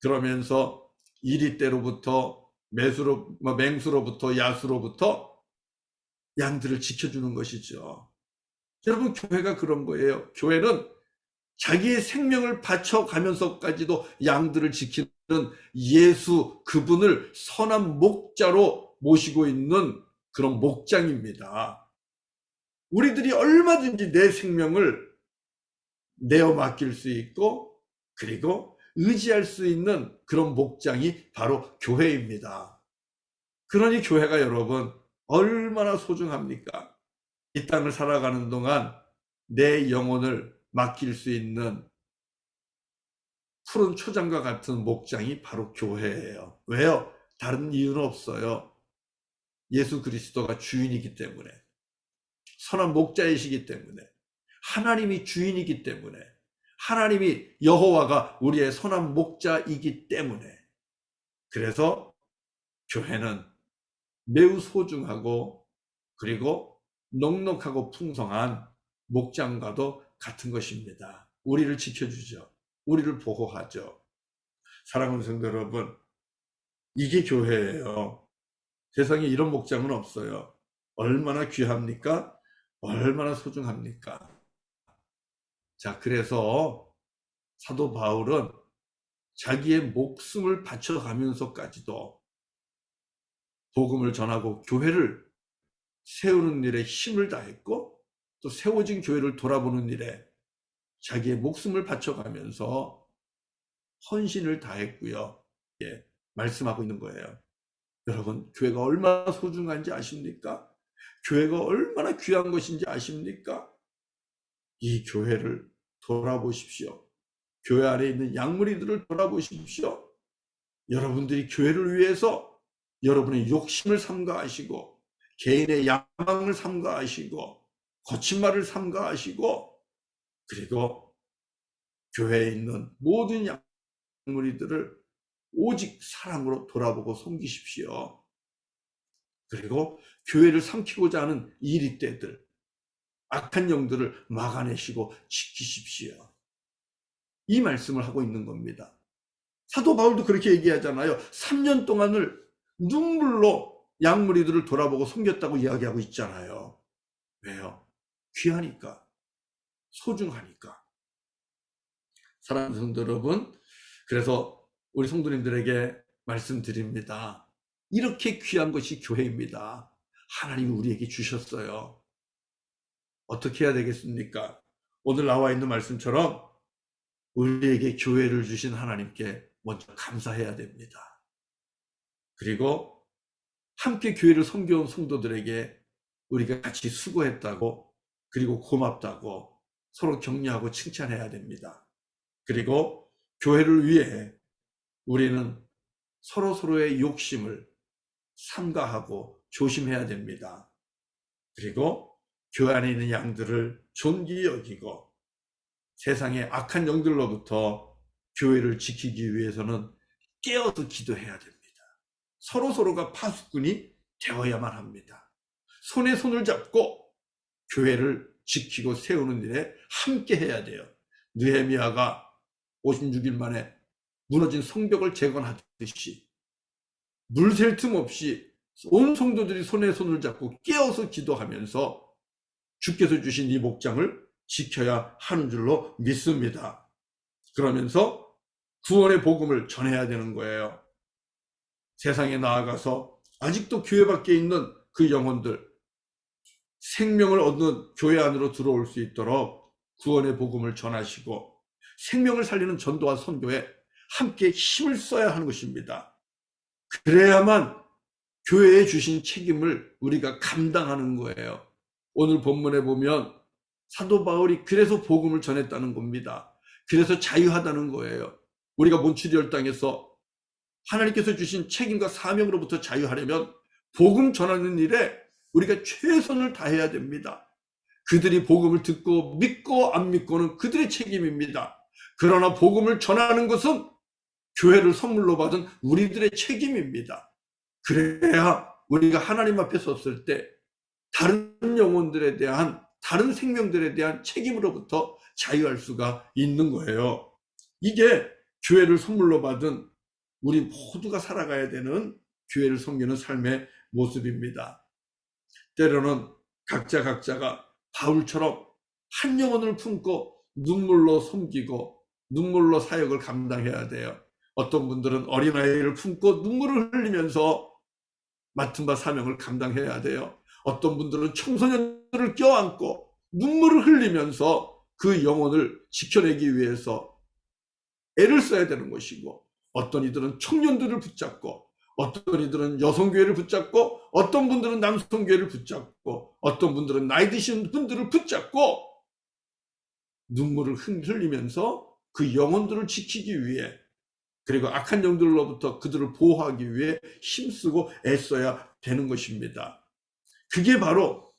그러면서 이리때로부터 맹수로부터 야수로부터 양들을 지켜주는 것이죠. 여러분, 교회가 그런 거예요. 교회는 자기의 생명을 바쳐가면서까지도 양들을 지키는 예수 그분을 선한 목자로 모시고 있는 그런 목장입니다. 우리들이 얼마든지 내 생명을 내어 맡길 수 있고 그리고 의지할 수 있는 그런 목장이 바로 교회입니다. 그러니 교회가 여러분 얼마나 소중합니까? 이 땅을 살아가는 동안 내 영혼을 맡길 수 있는 푸른 초장과 같은 목장이 바로 교회예요. 왜요? 다른 이유는 없어요. 예수 그리스도가 주인이기 때문에, 선한 목자이시기 때문에, 하나님이 주인이기 때문에, 하나님이 여호와가 우리의 선한 목자이기 때문에, 그래서 교회는 매우 소중하고 그리고 넉넉하고 풍성한 목장과도 같은 것입니다. 우리를 지켜주죠. 우리를 보호하죠. 사랑하는 성도 여러분, 이게 교회예요. 세상에 이런 목장은 없어요. 얼마나 귀합니까? 얼마나 소중합니까? 자, 그래서 사도 바울은 자기의 목숨을 바쳐가면서까지도 복음을 전하고 교회를 세우는 일에 힘을 다했고 또 세워진 교회를 돌아보는 일에 자기의 목숨을 바쳐가면서 헌신을 다했고요. 예, 말씀하고 있는 거예요. 여러분, 교회가 얼마나 소중한지 아십니까? 교회가 얼마나 귀한 것인지 아십니까? 이 교회를 돌아보십시오. 교회 안에 있는 양무리들을 돌아보십시오. 여러분들이 교회를 위해서 여러분의 욕심을 삼가하시고 개인의 야망을 삼가하시고 거친 말을 삼가하시고 그리고 교회에 있는 모든 양무리들을 오직 사랑으로 돌아보고 섬기십시오. 그리고 교회를 삼키고자 하는 이리떼들, 악한 영들을 막아내시고 지키십시오. 이 말씀을 하고 있는 겁니다. 사도 바울도 그렇게 얘기하잖아요. 3년 동안을 눈물로 양무리들을 돌아보고 섬겼다고 이야기하고 있잖아요. 왜요? 귀하니까, 소중하니까. 사랑하는 성도 여러분, 그래서 우리 성도님들에게 말씀드립니다. 이렇게 귀한 것이 교회입니다. 하나님이 우리에게 주셨어요. 어떻게 해야 되겠습니까? 오늘 나와 있는 말씀처럼 우리에게 교회를 주신 하나님께 먼저 감사해야 됩니다. 그리고 함께 교회를 섬겨온 성도들에게 우리가 같이 수고했다고 그리고 고맙다고 서로 격려하고 칭찬해야 됩니다. 그리고 교회를 위해 우리는 서로서로의 욕심을 삼가하고 조심해야 됩니다. 그리고 교회 안에 있는 양들을 존귀히 여기고 세상의 악한 영들로부터 교회를 지키기 위해서는 깨어서 기도해야 됩니다. 서로서로가 파수꾼이 되어야만 합니다. 손에 손을 잡고 교회를 지키고 세우는 일에 함께 해야 돼요. 느헤미야가 56일 만에 무너진 성벽을 재건하듯이 물 셀 틈 없이 온 성도들이 손에 손을 잡고 깨어서 기도하면서 주께서 주신 이 목장을 지켜야 하는 줄로 믿습니다. 그러면서 구원의 복음을 전해야 되는 거예요. 세상에 나아가서 아직도 교회 밖에 있는 그 영혼들, 생명을 얻는 교회 안으로 들어올 수 있도록 구원의 복음을 전하시고 생명을 살리는 전도와 선교에 함께 힘을 써야 하는 것입니다. 그래야만 교회에 주신 책임을 우리가 감당하는 거예요. 오늘 본문에 보면 사도 바울이 그래서 복음을 전했다는 겁니다. 그래서 자유하다는 거예요. 우리가 몬트리올 땅에서 하나님께서 주신 책임과 사명으로부터 자유하려면 복음 전하는 일에 우리가 최선을 다해야 됩니다. 그들이 복음을 듣고 믿고 안 믿고는 그들의 책임입니다. 그러나 복음을 전하는 것은 교회를 선물로 받은 우리들의 책임입니다. 그래야 우리가 하나님 앞에 섰을 때 다른 영혼들에 대한, 다른 생명들에 대한 책임으로부터 자유할 수가 있는 거예요. 이게 교회를 선물로 받은 우리 모두가 살아가야 되는 교회를 섬기는 삶의 모습입니다. 때로는 각자가 바울처럼 한 영혼을 품고 눈물로 섬기고 눈물로 사역을 감당해야 돼요. 어떤 분들은 어린아이를 품고 눈물을 흘리면서 맡은 바 사명을 감당해야 돼요. 어떤 분들은 청소년들을 껴안고 눈물을 흘리면서 그 영혼을 지켜내기 위해서 애를 써야 되는 것이고, 어떤 이들은 청년들을 붙잡고, 어떤 이들은 여성교회를 붙잡고, 어떤 분들은 남성교회를 붙잡고, 어떤 분들은 나이 드신 분들을 붙잡고 눈물을 흘리면서 그 영혼들을 지키기 위해, 그리고 악한 영들로부터 그들을 보호하기 위해 힘쓰고 애써야 되는 것입니다. 그게 바로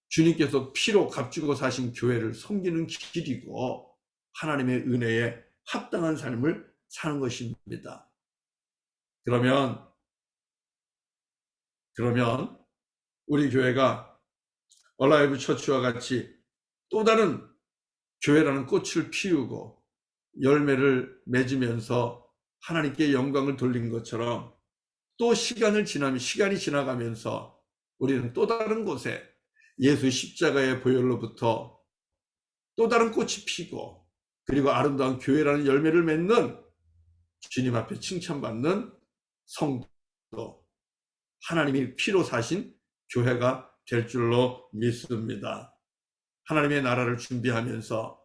주님께서 피로 값주고 사신 교회를 섬기는 길이고 하나님의 은혜에 합당한 삶을 사는 것입니다. 그러면 우리 교회가 얼라이브 처치와 같이 또 다른 교회라는 꽃을 피우고 열매를 맺으면서 하나님께 영광을 돌린 것처럼, 또 시간이 지나가면서 우리는 또 다른 곳에 예수 십자가의 보혈로부터 또 다른 꽃이 피고, 그리고 아름다운 교회라는 열매를 맺는, 주님 앞에 칭찬받는 성도, 하나님이 피로 사신 교회가 될 줄로 믿습니다. 하나님의 나라를 준비하면서,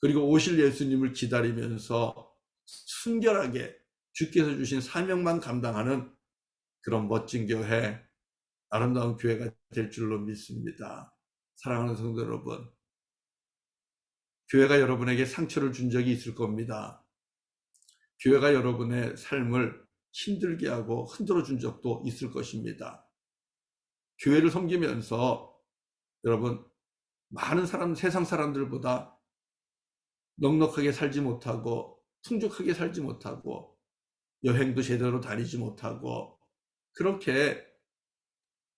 그리고 오실 예수님을 기다리면서 순결하게 주께서 주신 사명만 감당하는 그런 멋진 교회, 아름다운 교회가 될 줄로 믿습니다. 사랑하는 성도 여러분, 교회가 여러분에게 상처를 준 적이 있을 겁니다. 교회가 여러분의 삶을 힘들게 하고 흔들어 준 적도 있을 것입니다. 교회를 섬기면서 여러분, 많은 세상 사람들보다 넉넉하게 살지 못하고 풍족하게 살지 못하고 여행도 제대로 다니지 못하고, 그렇게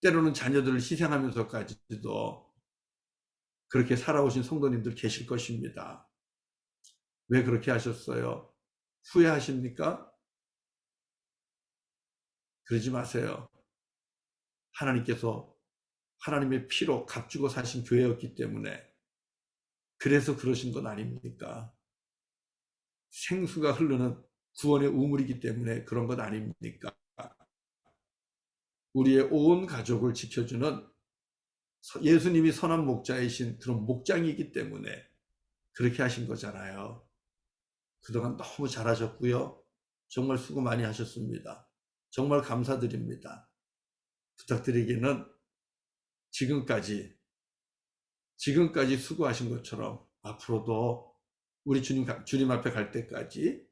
때로는 자녀들을 희생하면서까지도 그렇게 살아오신 성도님들 계실 것입니다. 왜 그렇게 하셨어요? 후회하십니까? 그러지 마세요. 하나님께서 하나님의 피로 값주고 사신 교회였기 때문에, 그래서 그러신 것 아닙니까? 생수가 흐르는 구원의 우물이기 때문에 그런 것 아닙니까? 우리의 온 가족을 지켜주는 예수님이 선한 목자이신 그런 목장이기 때문에 그렇게 하신 거잖아요. 그동안 너무 잘하셨고요. 정말 수고 많이 하셨습니다. 정말 감사드립니다. 부탁드리기는 지금까지 수고하신 것처럼 앞으로도 우리 주님 앞에 갈 때까지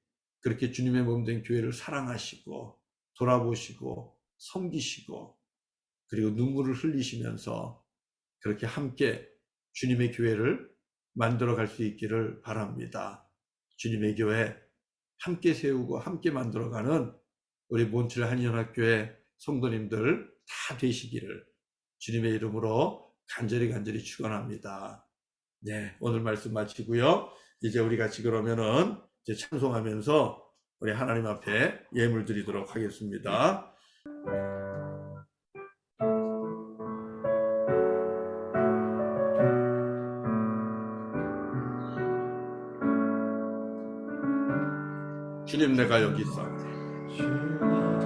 그렇게 주님의 몸된 교회를 사랑하시고 돌아보시고 섬기시고, 그리고 눈물을 흘리시면서 그렇게 함께 주님의 교회를 만들어 갈 수 있기를 바랍니다. 주님의 교회 함께 세우고 함께 만들어가는 우리 몬트리올 한인연합교회 성도님들 다 되시기를 주님의 이름으로 간절히 축원합니다. 네, 오늘 말씀 마치고요. 이제 우리 같이 그러면은 이제 찬송하면서 우리 하나님 앞에 예물 드리도록 하겠습니다. 주님, 내가 여기 있사오니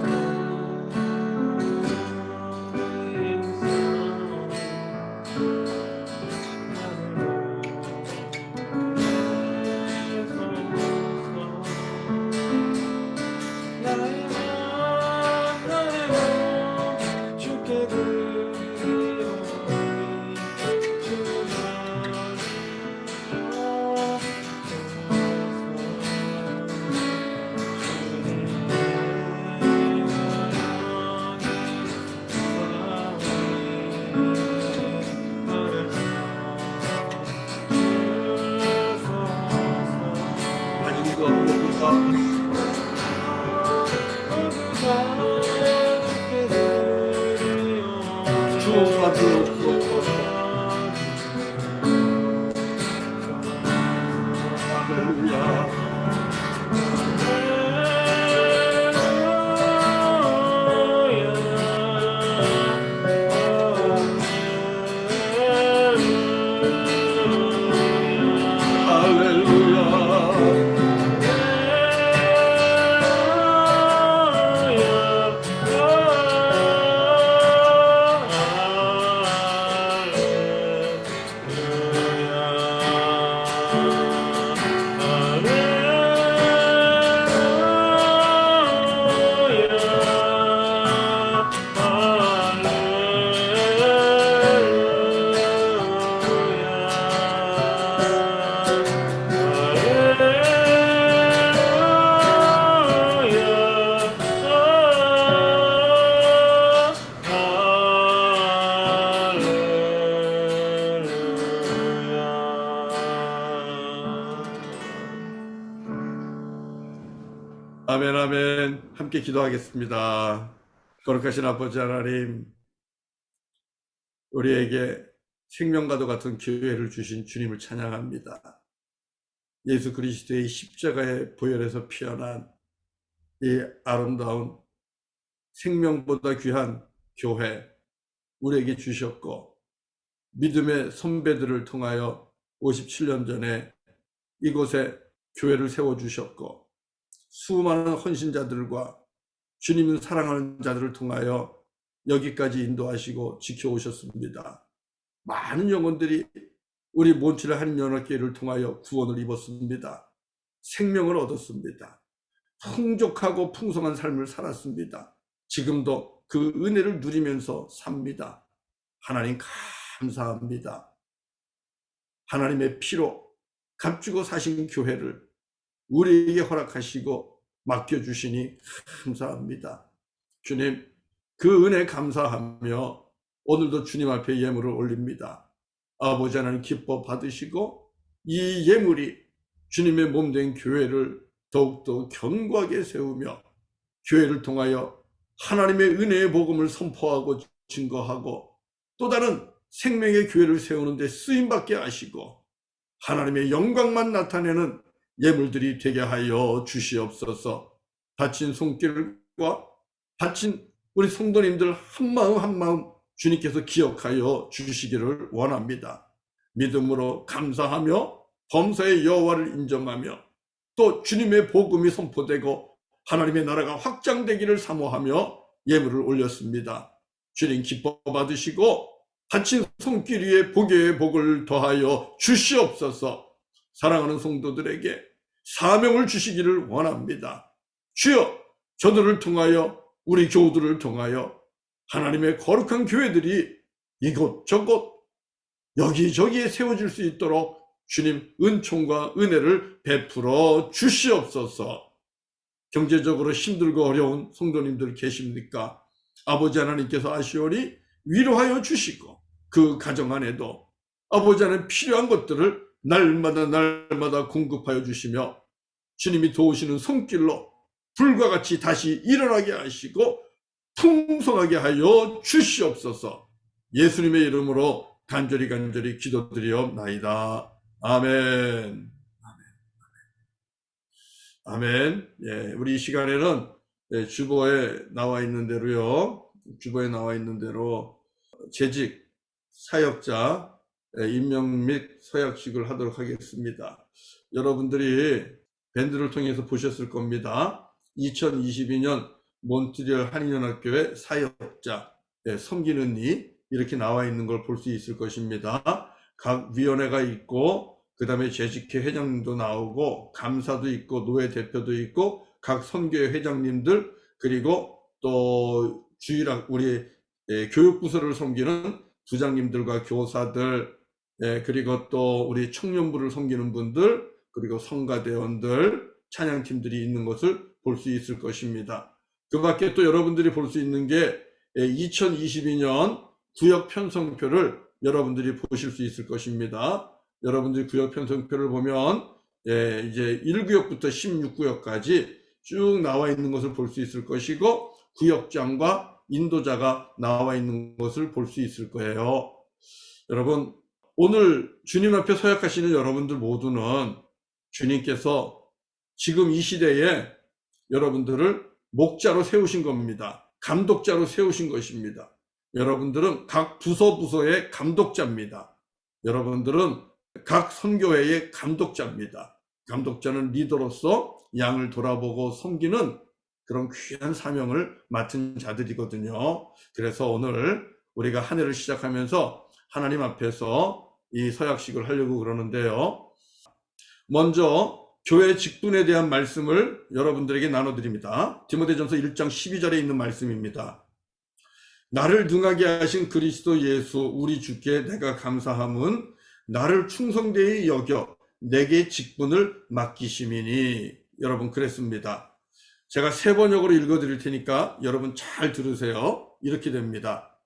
아멘, 아멘. 함께 기도하겠습니다. 거룩하신 아버지 하나님, 우리에게 생명과도 같은 기회를 주신 주님을 찬양합니다. 예수 그리스도의 십자가의 보혈에서 피어난 이 아름다운 생명보다 귀한 교회 우리에게 주셨고, 믿음의 선배들을 통하여 57년 전에 이곳에 교회를 세워주셨고, 수많은 헌신자들과 주님을 사랑하는 자들을 통하여 여기까지 인도하시고 지켜오셨습니다. 많은 영혼들이 우리 몬트리올 한인연합교회를 통하여 구원을 입었습니다. 생명을 얻었습니다. 풍족하고 풍성한 삶을 살았습니다. 지금도 그 은혜를 누리면서 삽니다. 하나님 감사합니다. 하나님의 피로 값주고 사신 교회를 우리에게 허락하시고 맡겨주시니 감사합니다. 주님, 그 은혜 감사하며 오늘도 주님 앞에 예물을 올립니다. 아버지 하나님 기뻐 받으시고 이 예물이 주님의 몸된 교회를 더욱더 견고하게 세우며 교회를 통하여 하나님의 은혜의 복음을 선포하고 증거하고 또 다른 생명의 교회를 세우는 데 쓰임받게 하시고 하나님의 영광만 나타내는 예물들이 되게 하여 주시옵소서. 바친 손길과 바친 우리 성도님들 한마음 한마음 주님께서 기억하여 주시기를 원합니다. 믿음으로 감사하며 범사의 여호와를 인정하며 또 주님의 복음이 선포되고 하나님의 나라가 확장되기를 사모하며 예물을 올렸습니다. 주님 기뻐 받으시고 바친 손길 위에 복의 복을 더하여 주시옵소서. 사랑하는 성도들에게 사명을 주시기를 원합니다. 주여, 저들을 통하여 우리 교우들을 통하여 하나님의 거룩한 교회들이 이곳저곳 여기저기에 세워질 수 있도록 주님 은총과 은혜를 베풀어 주시옵소서. 경제적으로 힘들고 어려운 성도님들 계십니까? 아버지 하나님께서 아시오니 위로하여 주시고 그 가정 안에도 아버지 하나님 필요한 것들을 날마다 공급하여 주시며 주님이 도우시는 손길로 불과 같이 다시 일어나게 하시고 풍성하게 하여 주시옵소서. 예수님의 이름으로 간절히 기도드리옵나이다. 아멘. 아멘. 예, 우리 이 시간에는 주보에 나와 있는 대로요. 주보에 나와 있는 대로 재직 사역자 임명 및 서약식을 하도록 하겠습니다. 여러분들이 밴드를 통해서 보셨을 겁니다. 2022년 몬트리올 한인연합교회 사역자 섬기는 이 이렇게 나와 있는 걸 볼 수 있을 것입니다. 각 위원회가 있고 그 다음에 재직회 회장님도 나오고 감사도 있고 노회 대표도 있고 각 선교회 회장님들 그리고 또 주일학 우리 교육부서를 섬기는 부장님들과 교사들 그리고 또 우리 청년부를 섬기는 분들 그리고 성가대원들 찬양팀들이 있는 것을 볼 수 있을 것입니다. 그 밖에 또 여러분들이 볼 수 있는 게 2022년 구역 편성표를 여러분들이 보실 수 있을 것입니다. 여러분들이 구역 편성표를 보면 이제 1구역부터 16구역까지 쭉 나와 있는 것을 볼 수 있을 것이고 구역장과 인도자가 나와 있는 것을 볼 수 있을 거예요. 여러분, 오늘 주님 앞에 서약하시는 여러분들 모두는 주님께서 지금 이 시대에 여러분들을 목자로 세우신 겁니다. 감독자로 세우신 것입니다. 여러분들은 각 부서의 감독자입니다. 여러분들은 각 선교회의 감독자입니다. 감독자는 리더로서 양을 돌아보고 섬기는 그런 귀한 사명을 맡은 자들이거든요. 그래서 오늘 우리가 한 해를 시작하면서 하나님 앞에서 이 서약식을 하려고 그러는데요. 먼저 교회 직분에 대한 말씀을 여러분들에게 나눠드립니다. 디모데전서 1장 12절에 있는 말씀입니다. 나를 능하게 하신 그리스도 예수 우리 주께 내가 감사함은 나를 충성되이 여겨 내게 직분을 맡기심이니. 여러분 그랬습니다. 제가 세 번역으로 읽어드릴 테니까 여러분 잘 들으세요. 이렇게 됩니다.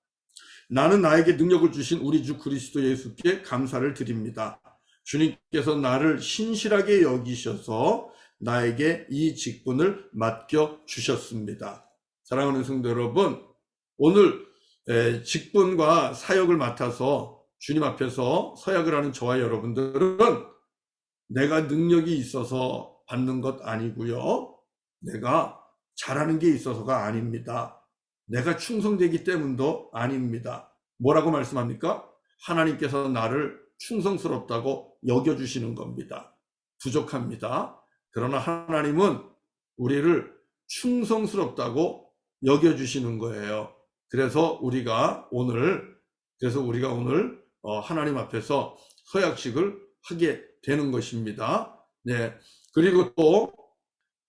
나는 나에게 능력을 주신 우리 주 그리스도 예수께 감사를 드립니다. 주님께서 나를 신실하게 여기셔서 나에게 이 직분을 맡겨주셨습니다. 사랑하는 성도 여러분, 오늘 직분과 사역을 맡아서 주님 앞에서 서약을 하는 저와 여러분들은 내가 능력이 있어서 받는 것 아니고요. 내가 잘하는 게 있어서가 아닙니다. 내가 충성되기 때문도 아닙니다. 뭐라고 말씀합니까? 하나님께서 나를 충성스럽다고 여겨주시는 겁니다. 부족합니다. 그러나 하나님은 우리를 충성스럽다고 여겨주시는 거예요. 그래서 우리가 오늘 하나님 앞에서 서약식을 하게 되는 것입니다. 네. 그리고 또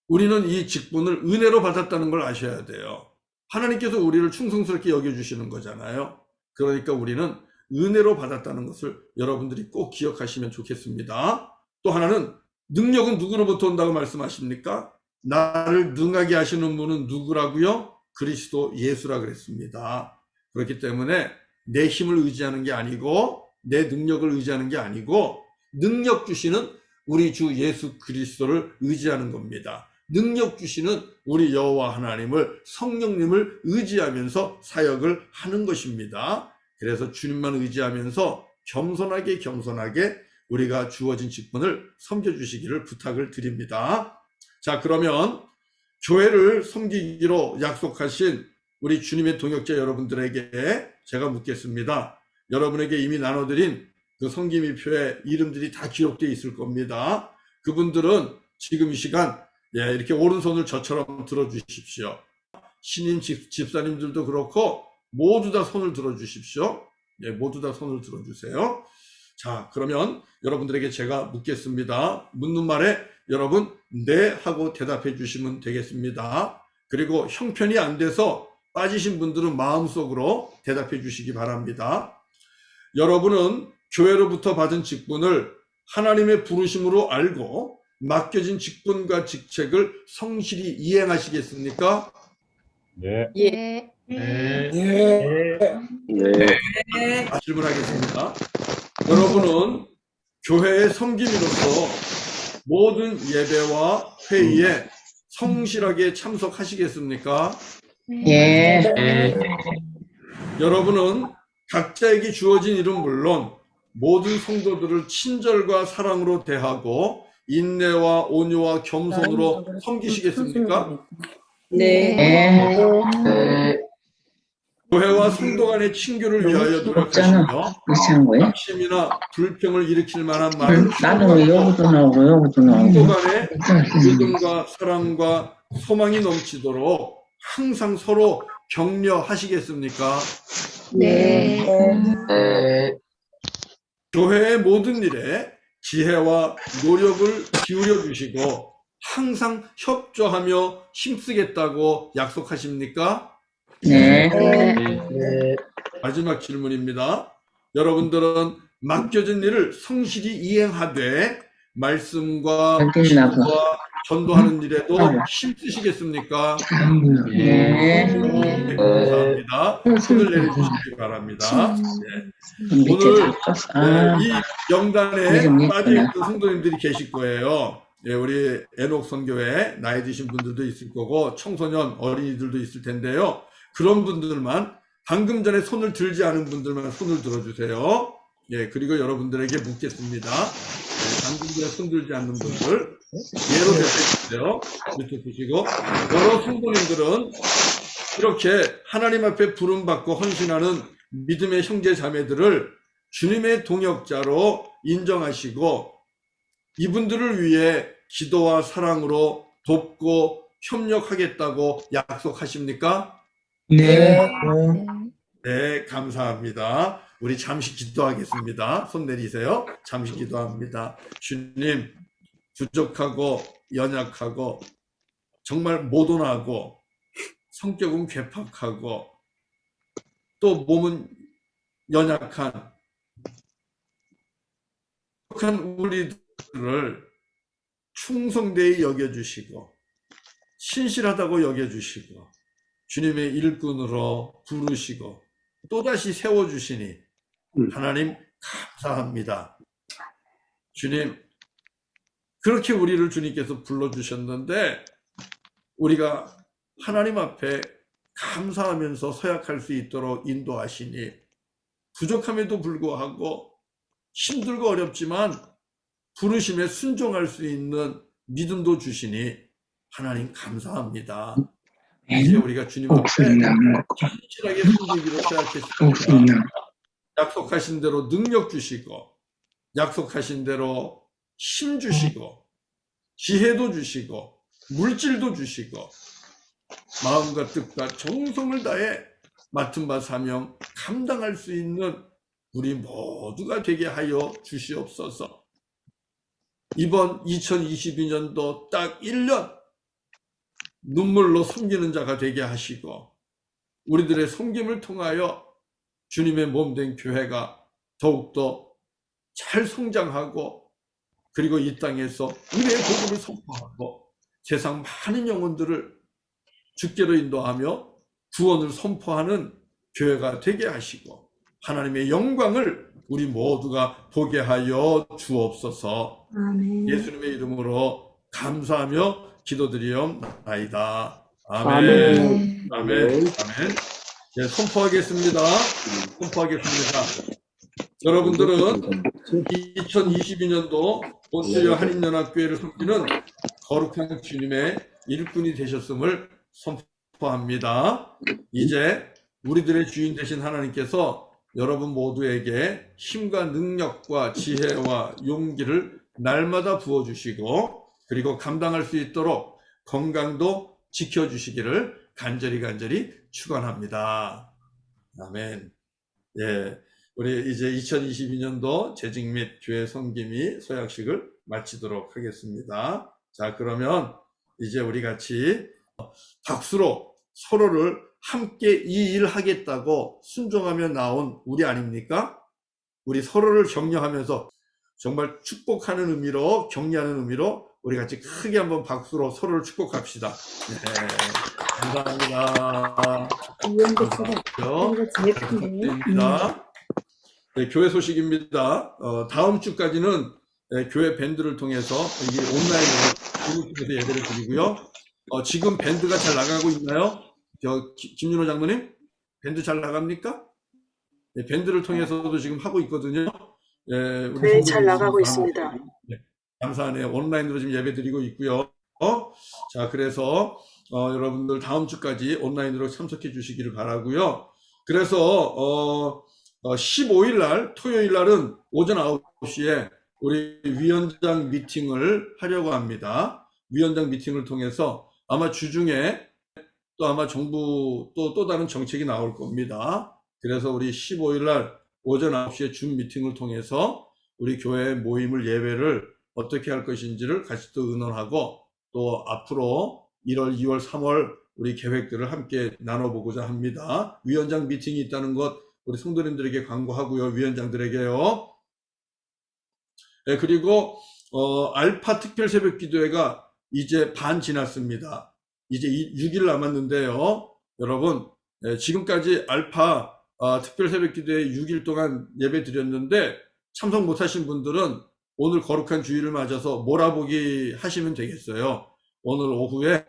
우리는 이 직분을 은혜로 받았다는 걸 아셔야 돼요. 하나님께서 우리를 충성스럽게 여겨주시는 거잖아요. 그러니까 우리는 은혜로 받았다는 것을 여러분들이 꼭 기억하시면 좋겠습니다. 또 하나는 능력은 누구로부터 온다고 말씀하십니까? 나를 능하게 하시는 분은 누구라고요? 그리스도 예수라 그랬습니다. 그렇기 때문에 내 힘을 의지하는 게 아니고 내 능력을 의지하는 게 아니고 능력 주시는 우리 주 예수 그리스도를 의지하는 겁니다. 능력 주시는 우리 여호와 하나님을, 성령님을 의지하면서 사역을 하는 것입니다. 그래서 주님만 의지하면서 겸손하게 우리가 주어진 직분을 섬겨주시기를 부탁을 드립니다. 자, 그러면 교회를 섬기기로 약속하신 우리 주님의 동역자 여러분들에게 제가 묻겠습니다. 여러분에게 이미 나눠드린 그 성김이표에 이름들이 다 기록되어 있을 겁니다. 그분들은 지금 이 시간 이렇게 오른손을 저처럼 들어주십시오. 신임 집사님들도 그렇고 모두 다 손을 들어주십시오. 모두 다 손을 들어주세요. 자, 그러면 여러분들에게 제가 묻겠습니다. 묻는 말에 여러분 네 하고 대답해 주시면 되겠습니다. 그리고 형편이 안 돼서 빠지신 분들은 마음속으로 대답해 주시기 바랍니다. 여러분은 교회로부터 받은 직분을 하나님의 부르심으로 알고 맡겨진 직분과 직책을 성실히 이행하시겠습니까? 네. 예. 질문하겠습니다. 여러분은 교회의 섬김으로서 모든 예배와 회의에 성실하게 참석하시겠습니까? 예. 여러분은 각자에게 주어진 일은 물론 모든 성도들을 친절과 사랑으로 대하고 인내와 온유와 겸손으로 섬기시겠습니까? 네. 교회와 성도 간의 친교를 위하여 노력하시며 합심이나 불평을 일으킬 만한 말을 여기도 나오고 성도 간의 믿음과 사랑과 소망이 넘치도록 항상 서로 격려하시겠습니까? 네. 교회의 모든 일에 지혜와 노력을 기울여 주시고 항상 협조하며 힘쓰겠다고 약속하십니까? 네. 마지막 질문입니다. 여러분들은 맡겨진 일을 성실히 이행하되 말씀과 기도와 전도하는 일에도 힘쓰시겠습니까? 네. 감사합니다. 손을 내려주시기 바랍니다. 오늘 이 명단에 빠진 그 성도님들이 계실 거예요. 우리 애녹 선교회 나이 드신 분들도 있을 거고 청소년 어린이들도 있을 텐데요. 그런 분들만 방금 전에 손을 들지 않은 분들만 손을 들어주세요. 그리고 여러분들에게 묻겠습니다. 방금 전에 손 들지 않는 분들 예로 대표해주세요. 밑에 보시고 여러 성도님들은 이렇게 하나님 앞에 부름받고 헌신하는 믿음의 형제 자매들을 주님의 동역자로 인정하시고 이분들을 위해 기도와 사랑으로 돕고 협력하겠다고 약속하십니까? 네. 네, 감사합니다. 우리 잠시 기도하겠습니다. 손 내리세요. 잠시 기도합니다. 주님, 부족하고 연약하고 정말 모던하고 성격은 괴팍하고 또 몸은 연약한 우리들을 충성되이 여겨주시고 신실하다고 여겨주시고 주님의 일꾼으로 부르시고 또다시 세워주시니 하나님 감사합니다. 주님, 그렇게 우리를 주님께서 불러주셨는데 우리가 하나님 앞에 감사하면서 서약할 수 있도록 인도하시니 부족함에도 불구하고 힘들고 어렵지만 부르심에 순종할 수 있는 믿음도 주시니 하나님 감사합니다. 이제 우리가 주님 앞에 진실하게 섬기기로 서약했습니다. 약속하신 대로 능력 주시고 약속하신 대로 힘 주시고 지혜도 주시고 물질도 주시고 마음과 뜻과 정성을 다해 맡은 바 사명 감당할 수 있는 우리 모두가 되게 하여 주시옵소서. 이번 2022년도 딱 1년 눈물로 섬기는 자가 되게 하시고 우리들의 섬김을 통하여 주님의 몸된 교회가 더욱더 잘 성장하고 그리고 이 땅에서 은혜의 복음을 선포하고 세상 많은 영혼들을 주께로 인도하며 구원을 선포하는 교회가 되게 하시고 하나님의 영광을 우리 모두가 보게 하여 주옵소서. 예수님의 이름으로 감사하며 기도드리옵나이다. 아멘. 아멘. 아멘. 네, 선포하겠습니다. 여러분들은 2022년도 본주여 한인연합교회를 섬기는 거룩한 주님의 일꾼이 되셨음을 선포합니다. 이제 우리들의 주인 되신 하나님께서 여러분 모두에게 힘과 능력과 지혜와 용기를 날마다 부어주시고 그리고 감당할 수 있도록 건강도 지켜주시기를 간절히 축원합니다. 아멘. 예, 우리 이제 2022년도 재직 및 교회 섬김이 서약식을 마치도록 하겠습니다. 자, 그러면 이제 우리 같이 박수로 서로를 함께 이 일 하겠다고 순종하며 나온 우리 아닙니까? 우리 서로를 격려하면서 정말 축복하는 의미로 격려하는 의미로 우리 같이 크게 한번 박수로 서로를 축복합시다. 네, 감사합니다. 감사합니다. 네, 교회 소식입니다. 다음 주까지는 교회 밴드를 통해서 이게 온라인으로 중국에서 예배를 드리고요. 지금 밴드가 잘 나가고 있나요? 김윤호 장로님, 밴드 잘 나갑니까? 네, 밴드를 통해서도 지금 하고 있거든요. 네, 잘 나가고 있습니다. 네, 감사하네요. 온라인으로 지금 예배 드리고 있고요. 자, 그래서 여러분들 다음 주까지 온라인으로 참석해 주시기를 바라고요. 그래서 15일 날 토요일 날은 오전 9시에 우리 위원장 미팅을 하려고 합니다. 위원장 미팅을 통해서 아마 주중에 또 아마 정부 또 다른 정책이 나올 겁니다. 그래서 우리 15일 날 오전 9시에 줌 미팅을 통해서 우리 교회 모임을 예배를 어떻게 할 것인지를 같이 또 의논하고 또 앞으로 1월, 2월, 3월 우리 계획들을 함께 나눠보고자 합니다. 위원장 미팅이 있다는 것 우리 성도님들에게 광고하고요. 위원장들에게요. 네, 그리고 알파 특별 새벽 기도회가 이제 반 지났습니다. 이제 6일 남았는데요. 여러분, 지금까지 알파 특별 새벽 기도회 6일 동안 예배 드렸는데 참석 못하신 분들은 오늘 거룩한 주일을 맞아서 몰아보기 하시면 되겠어요. 오늘 오후에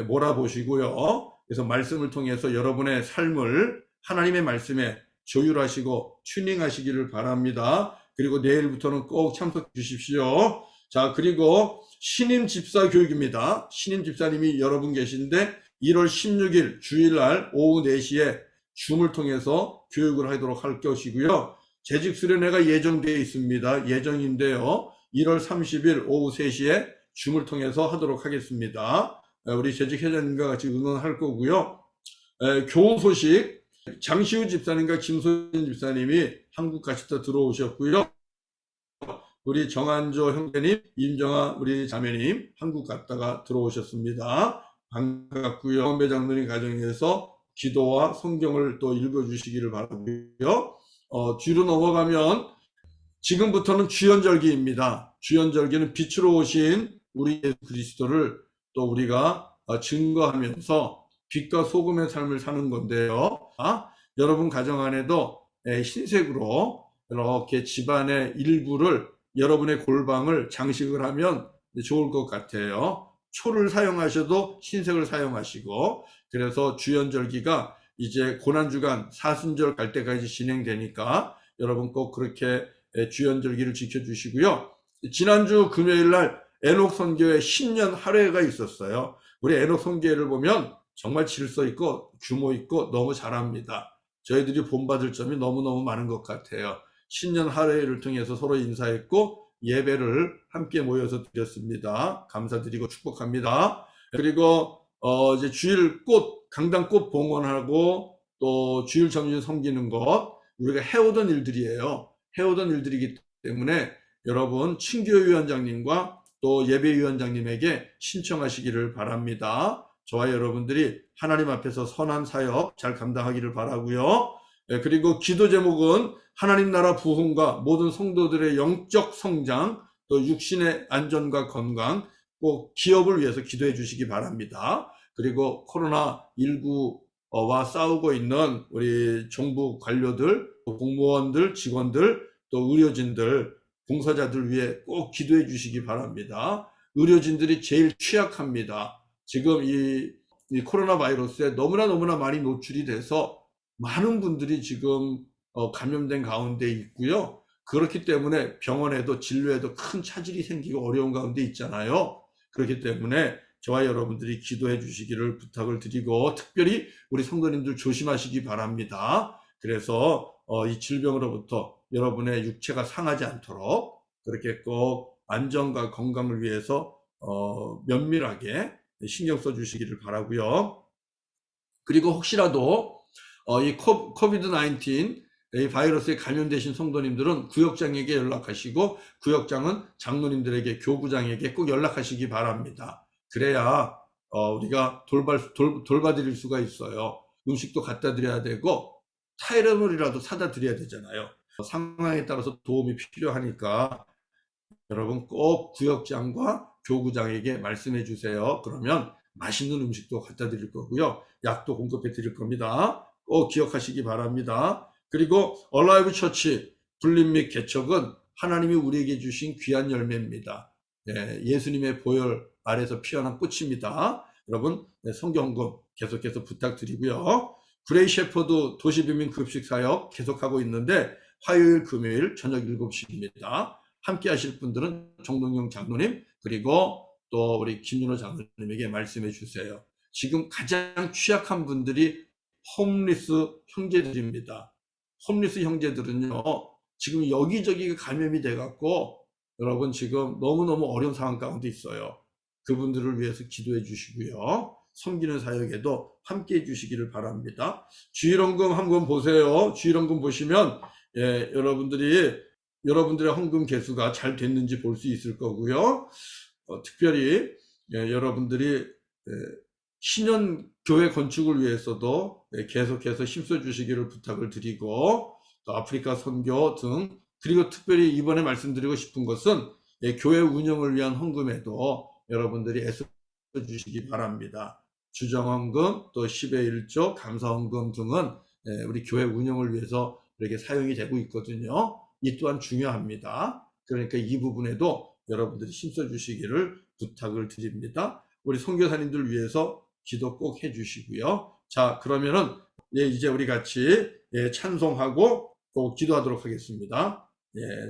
몰아보시고요. 그래서 말씀을 통해서 여러분의 삶을 하나님의 말씀에 조율하시고 튜닝하시기를 바랍니다. 그리고 내일부터는 꼭 참석해 주십시오. 자, 그리고 신임 집사 교육입니다. 신임 집사님이 여러분 계신데 1월 16일 주일날 오후 4시에 줌을 통해서 교육을 하도록 할 것이고요. 재직 수련회가 예정되어 있습니다. 예정인데요. 1월 30일 오후 3시에 줌을 통해서 하도록 하겠습니다. 우리 재직 회장님과 같이 의논할 거고요. 교우 소식, 장시우 집사님과 김소진 집사님이 한국 같이 다 들어오셨고요. 우리 정한조 형제님, 임정아 우리 자매님 한국 갔다가 들어오셨습니다. 반갑고요. 원배 장로님 가정에서 기도와 성경을 또 읽어주시기를 바라고요. 뒤로 넘어가면 지금부터는 주연절기입니다. 주연절기는 빛으로 오신 우리 예수 그리스도를 또 우리가 증거하면서 빛과 소금의 삶을 사는 건데요. 여러분 가정 안에도 흰색으로 이렇게 집안의 일부를 여러분의 골방을 장식을 하면 좋을 것 같아요. 초를 사용하셔도 흰색을 사용하시고, 그래서 주연절기가 이제 고난주간 사순절 갈 때까지 진행되니까 여러분 꼭 그렇게 주연절기를 지켜주시고요. 지난주 금요일날 에녹 선교회 신년 할애가 있었어요. 우리 에녹 선교회를 보면 정말 질서 있고 규모 있고 너무 잘합니다. 저희들이 본받을 점이 너무너무 많은 것 같아요. 신년 할애를 통해서 서로 인사했고 예배를 함께 모여서 드렸습니다. 감사드리고 축복합니다. 그리고 이제 주일 꽃, 강당꽃 봉헌하고 또 주일 점심 섬기는 것 우리가 해오던 일들이에요. 해오던 일들이기 때문에 여러분 친교위원장님과 또 예배위원장님에게 신청하시기를 바랍니다. 저와 여러분들이 하나님 앞에서 선한 사역 잘 감당하기를 바라고요. 그리고 기도 제목은 하나님 나라 부흥과 모든 성도들의 영적 성장, 또 육신의 안전과 건강, 꼭 기업을 위해서 기도해 주시기 바랍니다. 그리고 코로나19와 싸우고 있는 우리 정부 관료들, 공무원들, 직원들, 또 의료진들, 봉사자들 위해 꼭 기도해 주시기 바랍니다. 의료진들이 제일 취약합니다. 지금 이 코로나 바이러스에 너무나 많이 노출이 돼서 많은 분들이 지금 감염된 가운데 있고요. 그렇기 때문에 병원에도 진료에도 큰 차질이 생기고 어려운 가운데 있잖아요. 그렇기 때문에 저와 여러분들이 기도해 주시기를 부탁을 드리고, 특별히 우리 성도님들 조심하시기 바랍니다. 그래서 이 질병으로부터 여러분의 육체가 상하지 않도록 그렇게 꼭 안전과 건강을 위해서 면밀하게 신경 써 주시기를 바라고요. 그리고 혹시라도 이 코비드-19 이 바이러스에 감염되신 성도님들은 구역장에게 연락하시고, 구역장은 장로님들에게, 교구장에게 꼭 연락하시기 바랍니다. 그래야 우리가 돌봐드릴 수가 있어요. 음식도 갖다 드려야 되고 타이레놀이라도 사다 드려야 되잖아요. 상황에 따라서 도움이 필요하니까 여러분 꼭 구역장과 교구장에게 말씀해 주세요. 그러면 맛있는 음식도 갖다 드릴 거고요. 약도 공급해 드릴 겁니다. 꼭 기억하시기 바랍니다. 그리고 얼라이브 처치 불림 및 개척은 하나님이 우리에게 주신 귀한 열매입니다. 예수님의 보혈 아래서 피어난 꽃입니다. 여러분 성경금 계속해서 부탁드리고요. 그레이 셰퍼드 도시비민 급식 사역 계속하고 있는데 화요일 금요일 저녁 7시입니다. 함께 하실 분들은 정동영 장로님 그리고 또 우리 김윤호 장로님에게 말씀해 주세요. 지금 가장 취약한 분들이 홈리스 형제들입니다. 홈리스 형제들은요 지금 여기저기가 감염이 돼갖고 여러분 지금 너무너무 어려운 상황 가운데 있어요. 그분들을 위해서 기도해 주시고요. 섬기는 사역에도 함께 해 주시기를 바랍니다. 주일헌금 한번 보세요. 주일헌금 보시면 여러분들의 헌금 개수가 잘 됐는지 볼 수 있을 거고요. 특별히 여러분들이 신년 교회 건축을 위해서도 계속해서 힘써 주시기를 부탁을 드리고, 또 아프리카 선교 등, 그리고 특별히 이번에 말씀드리고 싶은 것은 교회 운영을 위한 헌금에도 여러분들이 애써 주시기 바랍니다. 주정헌금, 또 10의 1조, 감사헌금 등은 우리 교회 운영을 위해서 이렇게 사용이 되고 있거든요. 이 또한 중요합니다. 그러니까 이 부분에도 여러분들이 힘써 주시기를 부탁을 드립니다. 우리 선교사님들 위해서 기도 꼭 해주시고요. 자, 그러면은 이제 우리 같이 찬송하고 또 기도하도록 하겠습니다.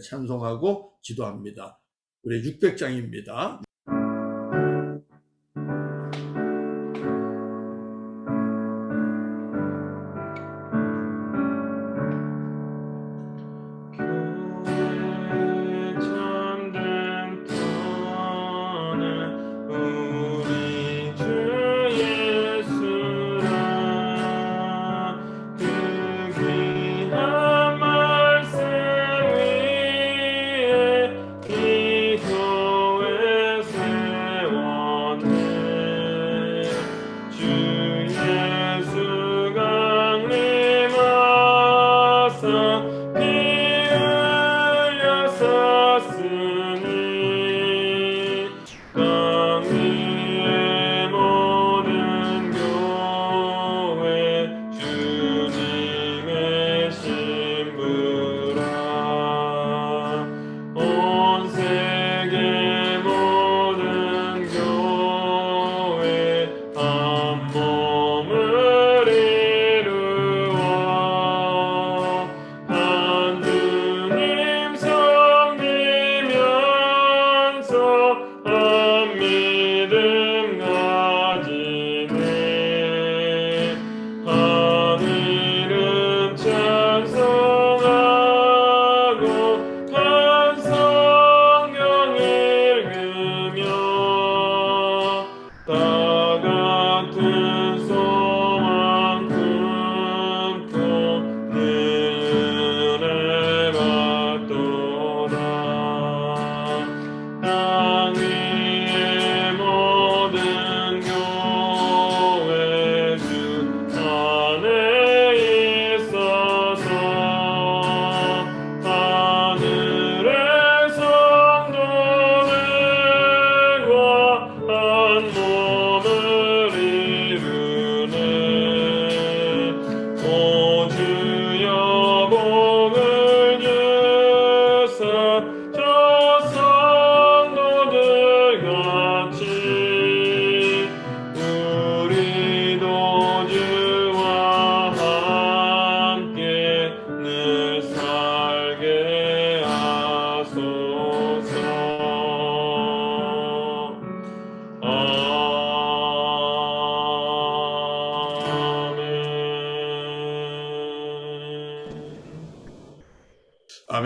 찬송하고 기도합니다. 우리 600장입니다. 그 귀한 말씀 위에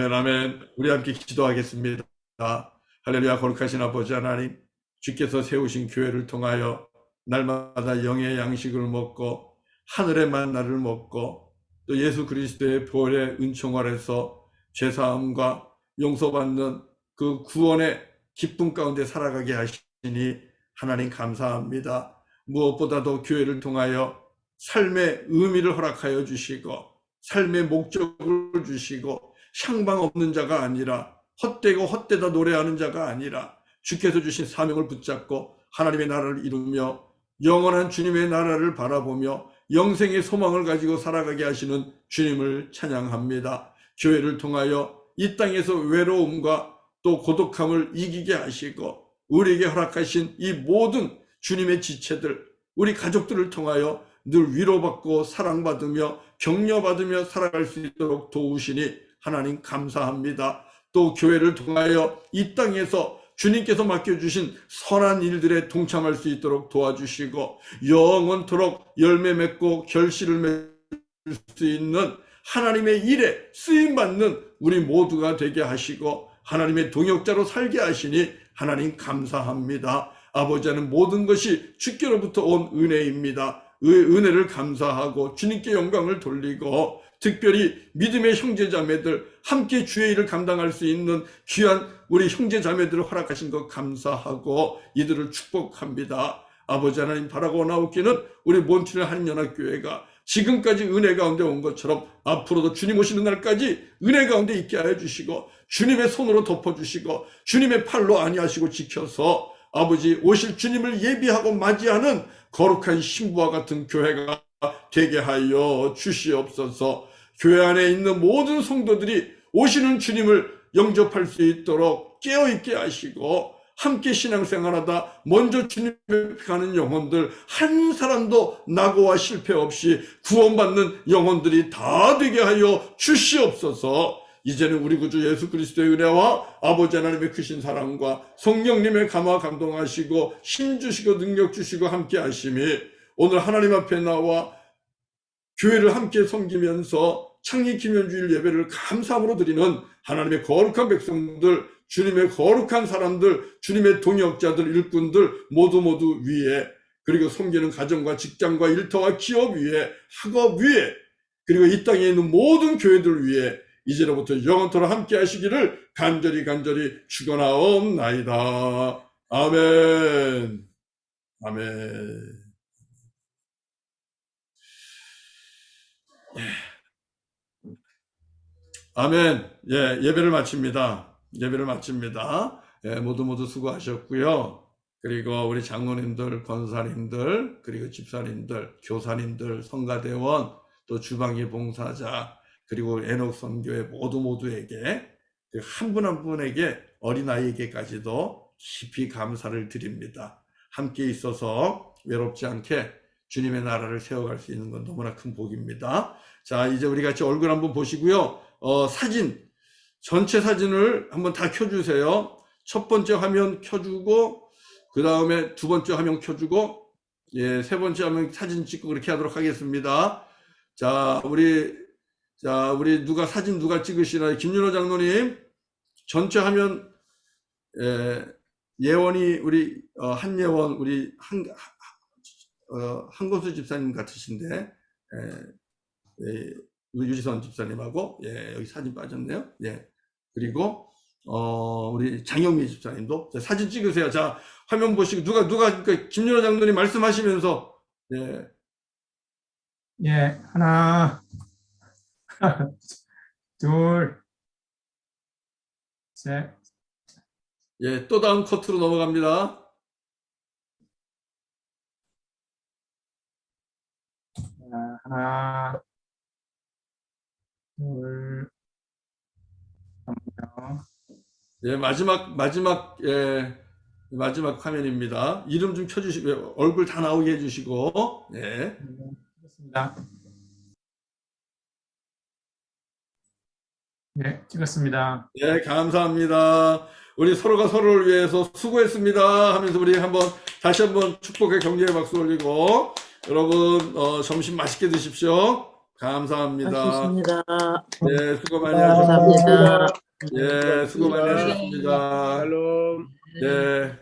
아멘, 아멘. 우리 함께 기도하겠습니다. 할렐루야. 거룩하신 아버지 하나님, 주께서 세우신 교회를 통하여 날마다 영의 양식을 먹고 하늘의 만나를 먹고 또 예수 그리스도의 보혈의 은총 아래서 죄사함과 용서받는 그 구원의 기쁨 가운데 살아가게 하시니 하나님 감사합니다. 무엇보다도 교회를 통하여 삶의 의미를 허락하여 주시고 삶의 목적을 주시고 향방 없는 자가 아니라 헛되고 헛되다 노래하는 자가 아니라 주께서 주신 사명을 붙잡고 하나님의 나라를 이루며 영원한 주님의 나라를 바라보며 영생의 소망을 가지고 살아가게 하시는 주님을 찬양합니다. 교회를 통하여 이 땅에서 외로움과 또 고독함을 이기게 하시고 우리에게 허락하신 이 모든 주님의 지체들, 우리 가족들을 통하여 늘 위로받고 사랑받으며 격려받으며 살아갈 수 있도록 도우시니 하나님 감사합니다. 또 교회를 통하여 이 땅에서 주님께서 맡겨주신 선한 일들에 동참할 수 있도록 도와주시고 영원토록 열매 맺고 결실을 맺을 수 있는 하나님의 일에 쓰임받는 우리 모두가 되게 하시고 하나님의 동역자로 살게 하시니 하나님 감사합니다. 아버지는 모든 것이 주께로부터 온 은혜입니다. 은혜를 감사하고 주님께 영광을 돌리고 특별히 믿음의 형제자매들 함께 주의 일을 감당할 수 있는 귀한 우리 형제자매들을 허락하신 것 감사하고 이들을 축복합니다. 아버지 하나님 바라고 나오기는 우리 몬트리올 한인연합교회가 지금까지 은혜 가운데 온 것처럼 앞으로도 주님 오시는 날까지 은혜 가운데 있게 하여 주시고 주님의 손으로 덮어주시고 주님의 팔로 안위하시고 지켜서 아버지 오실 주님을 예비하고 맞이하는 거룩한 신부와 같은 교회가 되게 하여 주시옵소서. 교회 안에 있는 모든 성도들이 오시는 주님을 영접할 수 있도록 깨어있게 하시고 함께 신앙생활하다 먼저 주님 앞에 가는 영혼들 한 사람도 낙오와 실패 없이 구원받는 영혼들이 다 되게 하여 주시옵소서. 이제는 우리 구주 예수 그리스도의 은혜와 아버지 하나님의 크신 사랑과 성령님의 감화 감동하시고 힘 주시고 능력 주시고 함께 하심이 오늘 하나님 앞에 나와 교회를 함께 섬기면서 창립 기념주일 예배를 감사함으로 드리는 하나님의 거룩한 백성들, 주님의 거룩한 사람들, 주님의 동역자들, 일꾼들 모두 위에, 그리고 섬기는 가정과 직장과 일터와 기업 위에, 학업 위에, 그리고 이 땅에 있는 모든 교회들 위에 이제로부터 영원토록 함께 하시기를 간절히 축원하옵나이다. 아멘. 아멘. 아멘. 예, 예배를 마칩니다. 예, 모두 수고하셨고요. 그리고 우리 장로님들, 권사님들, 그리고 집사님들, 교사님들, 성가대원, 또 주방의 봉사자, 그리고 에녹 선교회 모두에게 한 분 한 분에게 어린아이에게까지도 깊이 감사를 드립니다. 함께 있어서 외롭지 않게 주님의 나라를 세워갈 수 있는 건 너무나 큰 복입니다. 자, 이제 우리 같이 얼굴 한번 보시고요. 사진, 전체 사진을 한번 다 켜주세요. 첫 번째 화면 켜주고, 그 다음에 두 번째 화면 켜주고, 예, 세 번째 화면 사진 찍고 그렇게 하도록 하겠습니다. 자, 우리 사진 누가 찍으시나요? 김윤호 장로님, 전체 화면, 예원이, 우리, 한예원, 우리, 한건수 집사님 같으신데, 유지선 집사님하고, 예, 여기 사진 빠졌네요. 예. 그리고, 우리 장영미 집사님도. 자, 사진 찍으세요. 자, 화면 보시고, 그러니까 김윤호 장로님 말씀하시면서, 예. 예, 하나, 둘, 셋. 예, 또 다음 커트로 넘어갑니다. 하나, 둘, 예, 마지막 화면입니다. 이름 좀 켜주시고요. 얼굴 다 나오게 해주시고, 예. 찍었습니다. 네, 찍었습니다. 예, 감사합니다. 우리 서로가 서로를 위해서 수고했습니다 하면서 우리 다시 한번 축복의 격려의 박수 올리고, 여러분, 점심 맛있게 드십시오. 감사합니다. 좋습니다. 예, 수고 많이 하셨습니다. 감사합니다. 예, 수고 많이 하셨습니다. 네.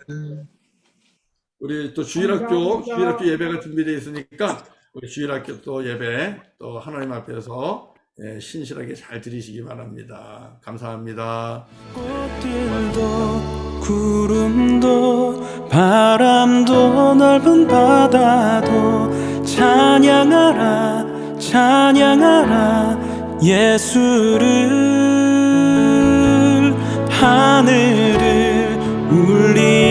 우리 또 주일학교 예배가 준비되어 있으니까 우리 주일학교 또 예배 또 하나님 앞에서 신실하게 잘 드리시기 바랍니다. 감사합니다. 꽃들도 구름도 바람도 넓은 바다도 찬양하라 찬양하라 예수를 하늘을 울리